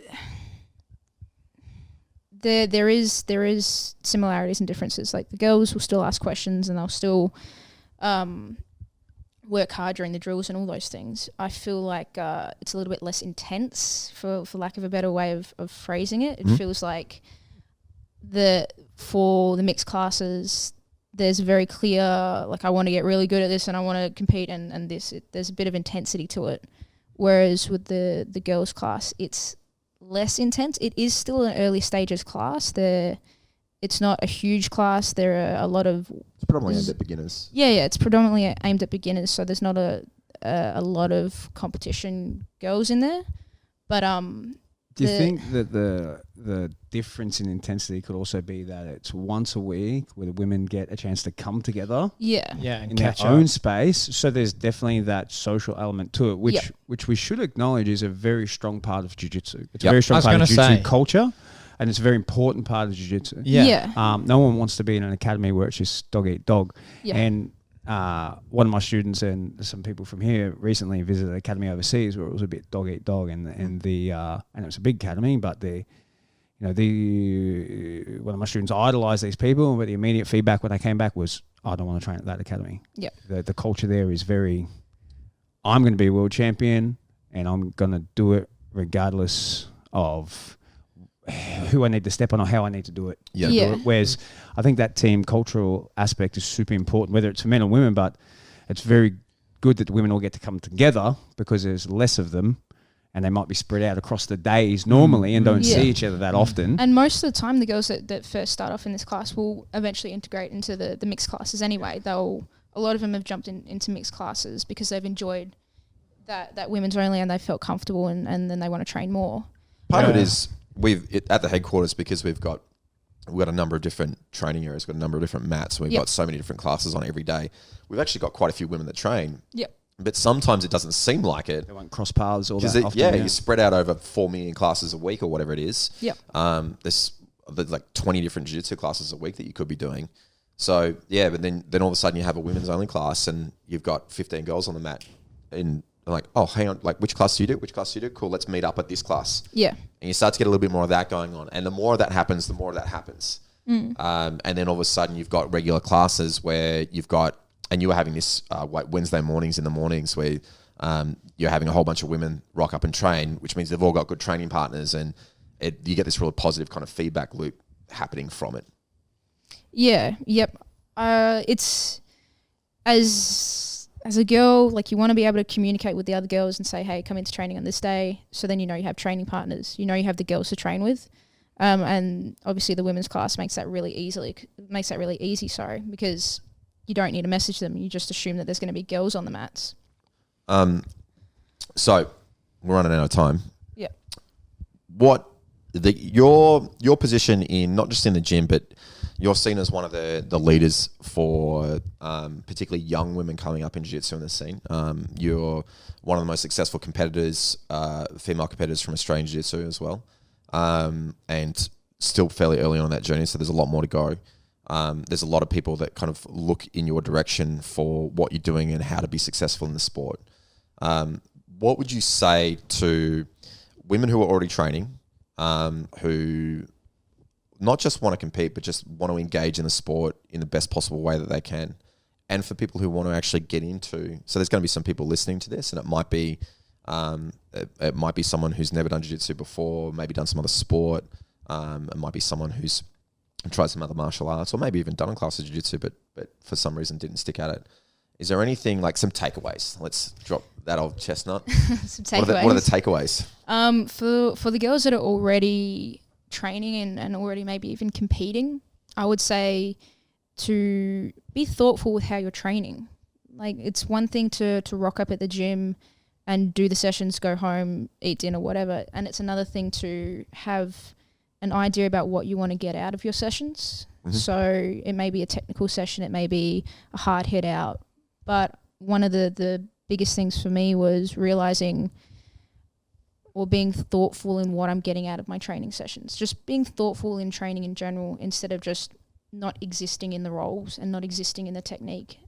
is similarities and differences. Like, the girls will still ask questions and they'll still work hard during the drills and all those things. I feel like it's a little bit less intense, for lack of a better way of phrasing it. It feels like for the mixed classes, there's very clear, like, I want to get really good at this and I want to compete and there's a bit of intensity to it. Whereas with the girls class, it's less intense. It is still an early stages class. It's not a huge class. There are a lot of... It's predominantly aimed at beginners. Yeah, it's predominantly aimed at beginners, so there's not a lot of competition girls in there. But do you think that the difference in intensity could also be that it's once a week where the women get a chance to come together? Yeah. Yeah, and in their catch own up. space, so there's definitely that social element to it, which we should acknowledge is a very strong part of jiu-jitsu. It's a very strong part of jiu-jitsu culture, and it's a very important part of jiu-jitsu. Yeah. No one wants to be in an academy where it's just dog eat dog. Yeah. And one of my students and some people from here recently visited an academy overseas where it was a bit dog eat dog, and it was a big academy, but one of my students idolized these people, but the immediate feedback when they came back was, I don't want to train at that academy. Yeah. The culture there is very, I'm going to be a world champion and I'm going to do it regardless of who I need to step on or how I need to do it. Yeah. Whereas I think that team cultural aspect is super important, whether it's for men or women, but it's very good that the women all get to come together because there's less of them and they might be spread out across the days normally and don't see each other that often. And most of the time, the girls that first start off in this class will eventually integrate into the mixed classes anyway. A lot of them have jumped into mixed classes because they've enjoyed that women's only and they felt comfortable and then they want to train more. Part of it is at the headquarters, because we've got a number of different training areas, got a number of different mats. We've got so many different classes on every day. We've actually got quite a few women that train. Yep. But sometimes it doesn't seem like it. They won't cross paths all that often. You spread out over 4 million classes a week or whatever it is. Yep. There's like 20 different jiu-jitsu classes a week that you could be doing. So, yeah, but then all of a sudden you have a women's only class and you've got 15 girls on the mat and like, oh, hang on, like, which class do you do? Which class do you do? Cool, let's meet up at this class. Yeah. And you start to get a little bit more of that going on. And the more of that happens, the more of that happens. And then all of a sudden you've got regular classes where you've got, and you were having this Wednesday mornings in the mornings where you're having a whole bunch of women rock up and train, which means they've all got good training partners and you get this really positive kind of feedback loop happening from it. Yeah. Yep. It's as a girl, like, you want to be able to communicate with the other girls and say, hey, come into training on this day. So then you have training partners. You have the girls to train with. And obviously the women's class makes that really easy, because you don't need to message them. You just assume that there's going to be girls on the mats. So we're running out of time. Yeah. What your position in, not just in the gym, but you're seen as one of the leaders for particularly young women coming up in jiu-jitsu in the scene. You're one of the most successful competitors, female competitors from Australian jiu-jitsu as well, and still fairly early on in that journey, so there's a lot more to go. There's a lot of people that kind of look in your direction for what you're doing and how to be successful in the sport. What would you say to women who are already training, who not just want to compete, but just want to engage in the sport in the best possible way that they can. And for people who want to actually get into, so there's going to be some people listening to this, and it might be someone who's never done jiu-jitsu before, maybe done some other sport. It might be someone who's tried some other martial arts, or maybe even done a class of jiu-jitsu, but for some reason didn't stick at it. Is there anything, like some takeaways? Let's drop that old chestnut. Some takeaways. What are the takeaways? For the girls that are already training and already maybe even competing, I would say to be thoughtful with how you're training. Like, it's one thing to rock up at the gym and do the sessions, go home, eat dinner, whatever. And it's another thing to have an idea about what you want to get out of your sessions. Mhm. So it may be a technical session, it may be a hard hit out. But one of the biggest things for me was realizing or being thoughtful in what I'm getting out of my training sessions. Just being thoughtful in training in general instead of just not existing in the roles and not existing in the technique.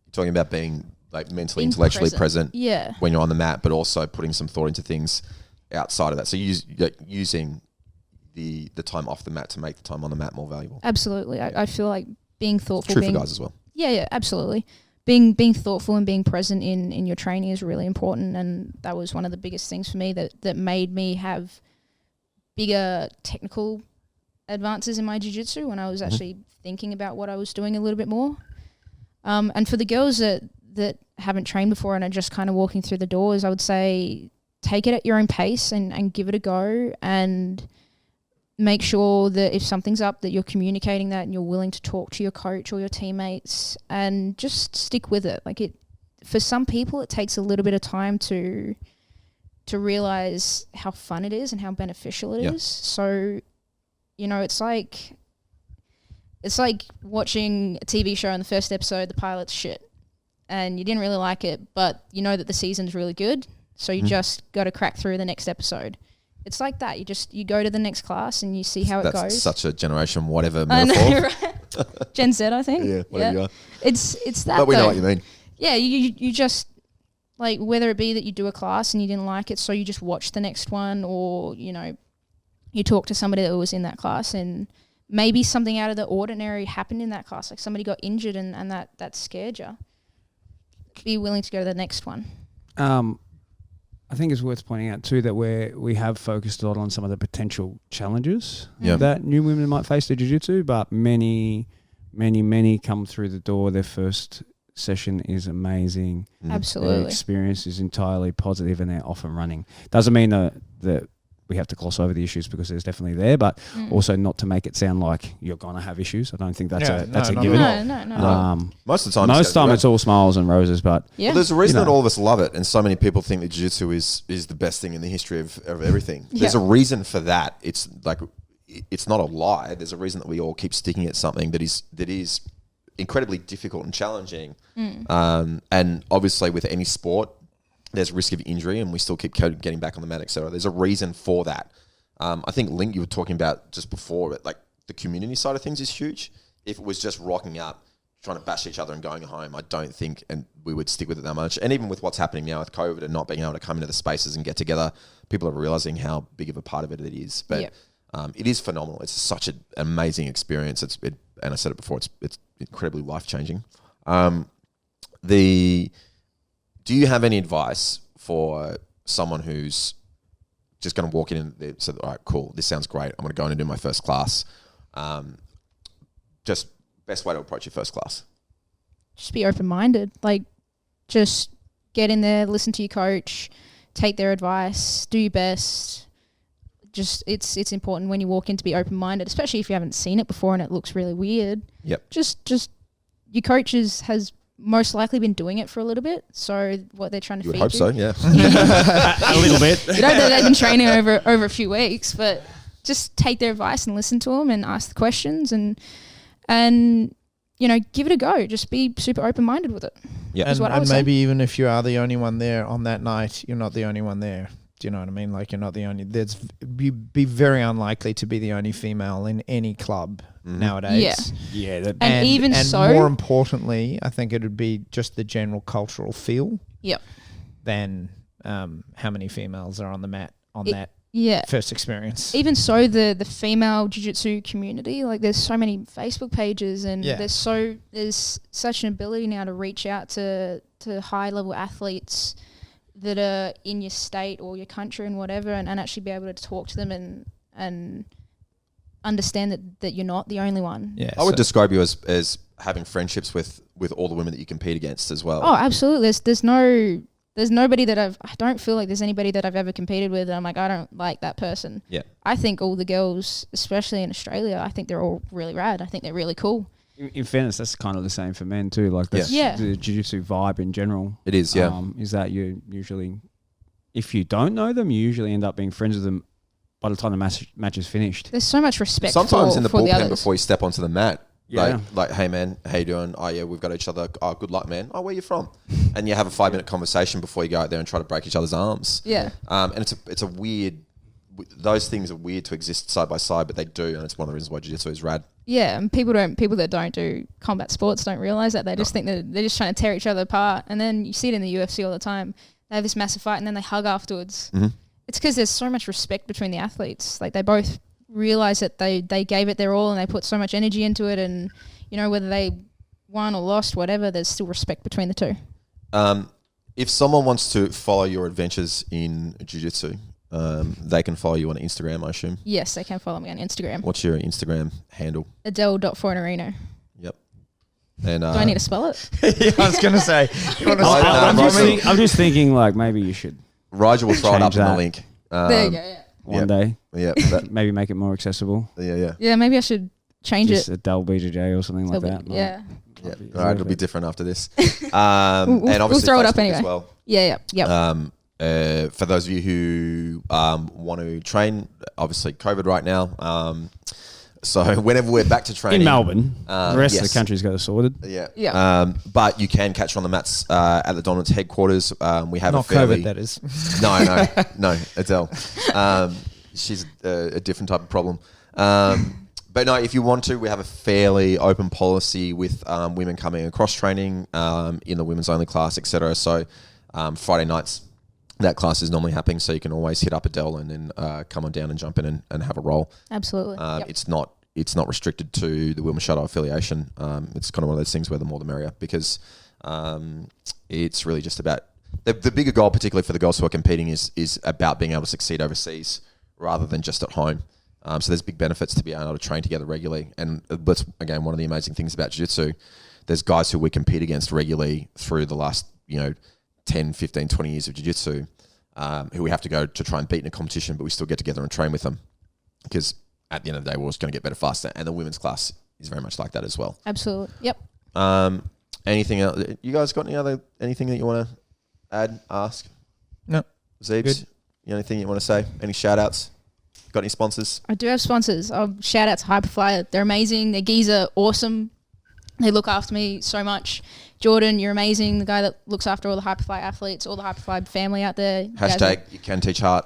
You're talking about being like mentally, Being intellectually present Yeah. when you're on the mat, but also putting some thought into things outside of that. So using the time off the mat to make the time on the mat more valuable. Absolutely. I feel like being thoughtful. True for guys as well. Yeah, absolutely. Being thoughtful and being present in your training is really important, and that was one of the biggest things for me that made me have bigger technical advances in my jiu-jitsu when I was actually thinking about what I was doing a little bit more. And for the girls that haven't trained before and are just kind of walking through the doors, I would say take it at your own pace and give it a go, and make sure that if something's up that you're communicating that and you're willing to talk to your coach or your teammates, and just stick with it. Like, for some people it takes a little bit of time to realize how fun it is and how beneficial it is. So, it's like watching a TV show and the first episode, the pilot's shit, and you didn't really like it, but you know that the season's really good, so you just got to crack through the next episode. It's like that. You go to the next class and you see how it goes. That's such a generation whatever I metaphor. know, right? Gen Z, I think. Yeah, whatever you are. It's that. But we know though. what you mean. Yeah, you just, like, whether it be that you do a class and you didn't like it, so you just watch the next one, or you talk to somebody that was in that class and maybe something out of the ordinary happened in that class, like somebody got injured and that scared you. Be willing to go to the next one. I think it's worth pointing out too that we have focused a lot on some of the potential challenges Yeah. that new women might face to jiu-jitsu, but many come through the door. Their first session is amazing. Their Absolutely. experience is entirely positive and they're off and running. Doesn't mean that we have to gloss over the issues, because there's definitely there, but also not to make it sound like you're going to have issues. I don't think that's a not given. at all. No. Most of the time, It's all smiles and roses, but Yeah. Well, there's a reason You know. that all of us love it, and so many people think that jiu-jitsu is the best thing in the history of everything. Yeah. There's a reason for that. It's like, it's not a lie. There's a reason that we all keep sticking at something that is incredibly difficult and challenging. And obviously, with any sport, there's risk of injury, and we still keep getting back on the mat, etc. There's a reason for that. I think, Link, you were talking about just before, but like the community side of things is huge. If it was just rocking up, trying to bash each other and going home, I don't think and we would stick with it that much. And even with what's happening now with COVID and not being able to come into the spaces and get together, people are realizing how big of a part of it is. But it is phenomenal. It's such an amazing experience. And I said it before, it's incredibly life-changing. Do you have any advice for someone who's just going to walk in and they said, all right, cool, this sounds great, I'm going to go in and do my first class? Just best way to approach your first class? Just be open-minded. Like, just get in there, listen to your coach, take their advice, do your best. Just it's important when you walk in to be open-minded, especially if you haven't seen it before and it looks really weird. Yep. Just your coach has most likely been doing it for a little bit, so what they're trying to You would feed hope so, yeah. a little bit. You know that they've been training over a few weeks, but just take their advice and listen to them and ask the questions and give it a go. Just be super open-minded with it. Yeah. Is what I would And say. maybe even if you are the only one there on that night, you're not the only one there. Do you know what I mean? Like, you're not the only. You'd be very unlikely to be the only female in any club nowadays. Yeah. Yeah, And even so- more importantly, I think it would be just the general cultural feel Yep. than how many females are on the mat on that first experience. Even so, the female jiu-jitsu community, like there's so many Facebook pages, and Yeah. there's such an ability now to reach out to high level athletes that are in your state or your country and whatever, and actually be able to talk to them and understand that you're not the only one. Yeah, I would describe you as having friendships with all the women that you compete against as well. Oh, absolutely. There's nobody that I don't feel like there's anybody that I've ever competed with and I'm like, I don't like that person. Yeah. I think all the girls, especially in Australia, I think they're all really rad. I think they're really cool. In fairness, that's kind of the same for men too. Like that's Yeah. the jiu-jitsu vibe in general. It is, yeah. Is that you usually, if you don't know them, you usually end up being friends with them by the time the match is finished. There's so much respect Sometimes in the for the bullpen others. before you step onto the mat. Yeah. Like, hey man, how you doing? Oh yeah, we've got each other. Oh, good luck, man. Oh, where you from? And you have a 5-minute conversation before you go out there and try to break each other's arms. Yeah. And it's a weird. Those things are weird to exist side by side, but they do, and it's one of the reasons why jiu-jitsu is rad. Yeah, and people that don't do combat sports don't realize that. They just think that they're just trying to tear each other apart. And then you see it in the UFC all the time. They have this massive fight and then they hug afterwards. Mhm. It's because there's so much respect between the athletes. Like they both realize that they gave it their all and they put so much energy into it, and you know, whether they won or lost, whatever, there's still respect between the two. If someone wants to follow your adventures in jiu-jitsu, they can follow you on Instagram, I assume. Yes, they can follow me on Instagram. What's your Instagram handle? Adele.Fornarino. Yep. And Do I need to spell it? Yeah, I was gonna say. You wanna Oh, spell no, that I'm, Rigel- for me? I'm just thinking like maybe you should Rigel will throw it up Change in the that. link. There you go, yeah. one day Yeah, maybe make it more accessible. yeah. Yeah, maybe I should change Just it. Adele BJJ or something like that. Yeah. Yeah. Might be All right, it'll be perfect. different after this. We'll And obviously throw it up Facebook anyway. as well. Yeah, For those of you who want to train, obviously COVID right now. So whenever we're back to training In Melbourne, the rest of yes. the country's got it sorted. Yeah. Yeah. But you can catch her on the mats at the Dominance headquarters. We have Not a fairly COVID, that is. no, Adele. She's a different type of problem. But no, if you want to, we have a fairly open policy with women coming across training in the women's only class, etc. So Friday nights, that class is normally happening. So you can always hit up Adele and then come on down and jump in and have a roll. Absolutely. Yep. It's not restricted to the Wilma Shadow affiliation. It's kind of one of those things where the more the merrier, because it's really just about the bigger goal, particularly for the girls who are competing, is about being able to succeed overseas rather than just at home. So there's big benefits to being able to train together regularly. And that's, again, one of the amazing things about jiu-jitsu. There's guys who we compete against regularly through the last, 10, 15, 20 years of jiu-jitsu, who we have to go to try and beat in a competition, but we still get together and train with them. Because at the end of the day, we're always going to get better faster. And the women's class is very much like that as well. Absolutely. Yep. Anything else? You guys got anything that you want to add, ask? No. Zeebs, Good. anything you want to say? Any shout outs? Got any sponsors? I do have sponsors. Shout out to Hyperfly. They're amazing. Their geese are awesome. They look after me so much. Jordan, you're amazing. The guy that looks after all the Hyperfly athletes, all the Hyperfly family out there. You guys are- Hashtag you can teach heart.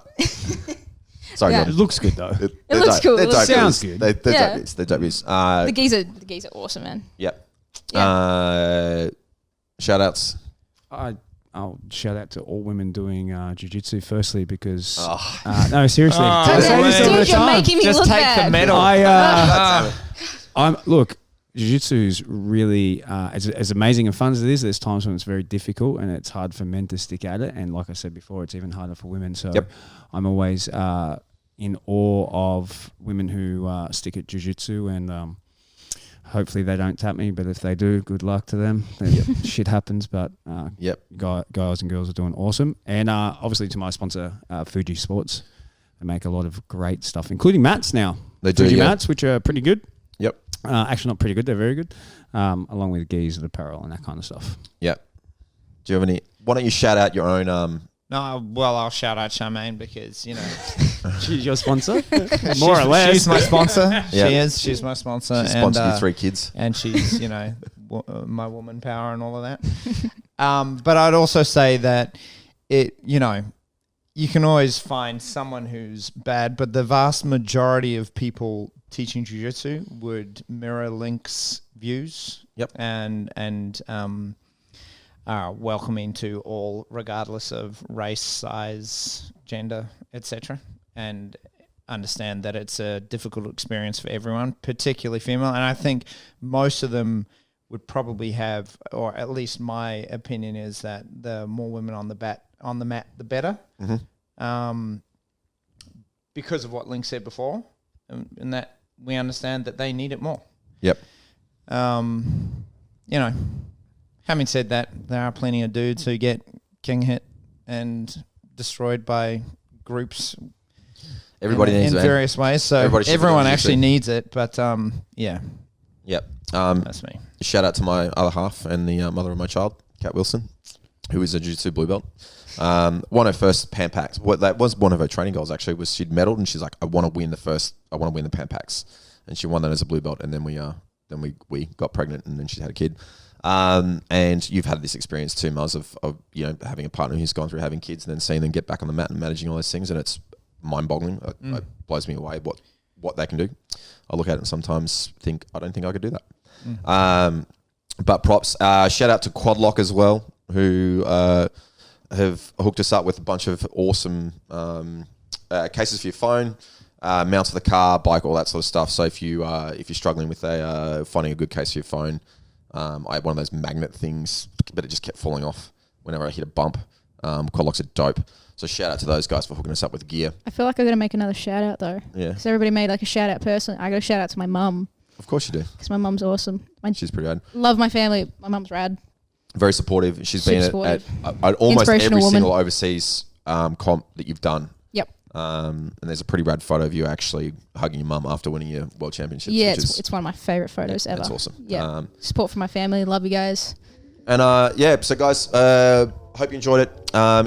Sorry, Yeah. It Jordan. looks good though. It looks cool. They're It looks dope Sounds dudes. good. They're Yeah. dope dudes. They're dope dudes. The geese are awesome, man. Yep. Yeah. Shout outs. I'll shout out to all women doing jiu-jitsu firstly because Oh. no, seriously. Oh, I say this man. all the Dude, you're time. making me Just look take bad. the medal. Look, jiu-jitsu is really as amazing and fun as it is. There's times when it's very difficult and it's hard for men to stick at it. And like I said before, it's even harder for women. So Yep. I'm always in awe of women who stick at jiu-jitsu and hopefully they don't tap me. But if they do, good luck to them. Shit happens, but Yep. guys and girls are doing awesome. And obviously to my sponsor, Fuji Sports. They make a lot of great stuff, including mats now. They do, Fuji yeah. mats, which are pretty good. Yep. Actually, not pretty good. They're very good, along with geese and apparel and that kind of stuff. Yep. Do you have any? Why don't you shout out your own? No, well, I'll shout out Charmaine because, She's your sponsor, more or less. she's my sponsor. Yeah. She's my sponsor. She and, sponsored you 3 kids. and she's, my woman power and all of that. But I'd also say that you can always find someone who's bad, but the vast majority of people teaching jiu-jitsu would mirror Link's views. Yep. And are welcoming to all, regardless of race, size, gender, etc. and understand that it's a difficult experience for everyone, particularly female. And I think most of them would probably have, or at least my opinion is that the more women on the mat, the better. Because of what Link said before, and that we understand that they need it more. Yep. Having said that, there are plenty of dudes who get king hit and destroyed by groups. Everybody needs in it. various ways. So everyone actually needs it, but yeah. Yep. That's me. Shout out to my other half and the mother of my child, Kat Wilson, who is a jiu-jitsu blue belt. One of her first Pan Packs. That was one of her training goals. Actually, was she'd medaled and she's like, I want to win the Pan Packs, and she won that as a blue belt. And then we got pregnant, and then she had a kid. And you've had this experience too, Muzz, of having a partner who's gone through having kids and then seeing them get back on the mat and managing all those things, and it's mind-boggling. It blows me away what they can do. I look at it and sometimes think I don't think I could do that. But props. Shout out to Quadlock as well, who have hooked us up with a bunch of awesome cases for your phone, mounts for the car, bike, all that sort of stuff. So if you're struggling with finding a good case for your phone, I had one of those magnet things, but it just kept falling off whenever I hit a bump. Quadlocks are dope. So shout out to those guys for hooking us up with gear. I feel like I got to make another shout out though. Yeah. Because everybody made like a shout out person. I got to shout out to my mum. Of course you do. Because my mum's awesome. She's pretty rad. Love my family. My mum's rad. Very supportive. She's Super been supportive. at almost every Inspirational woman. single overseas comp that you've done. Yep. And there's a pretty rad photo of you actually hugging your mum after winning your world championships. Yeah, it's one of my favourite photos ever. That's awesome. Yeah. Support for my family. Love you guys. And so guys, hope you enjoyed it.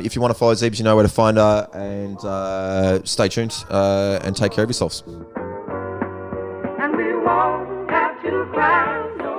If you want to follow Zeebs, you know where to find her. And stay tuned and take care of yourselves. And we won't have to cry no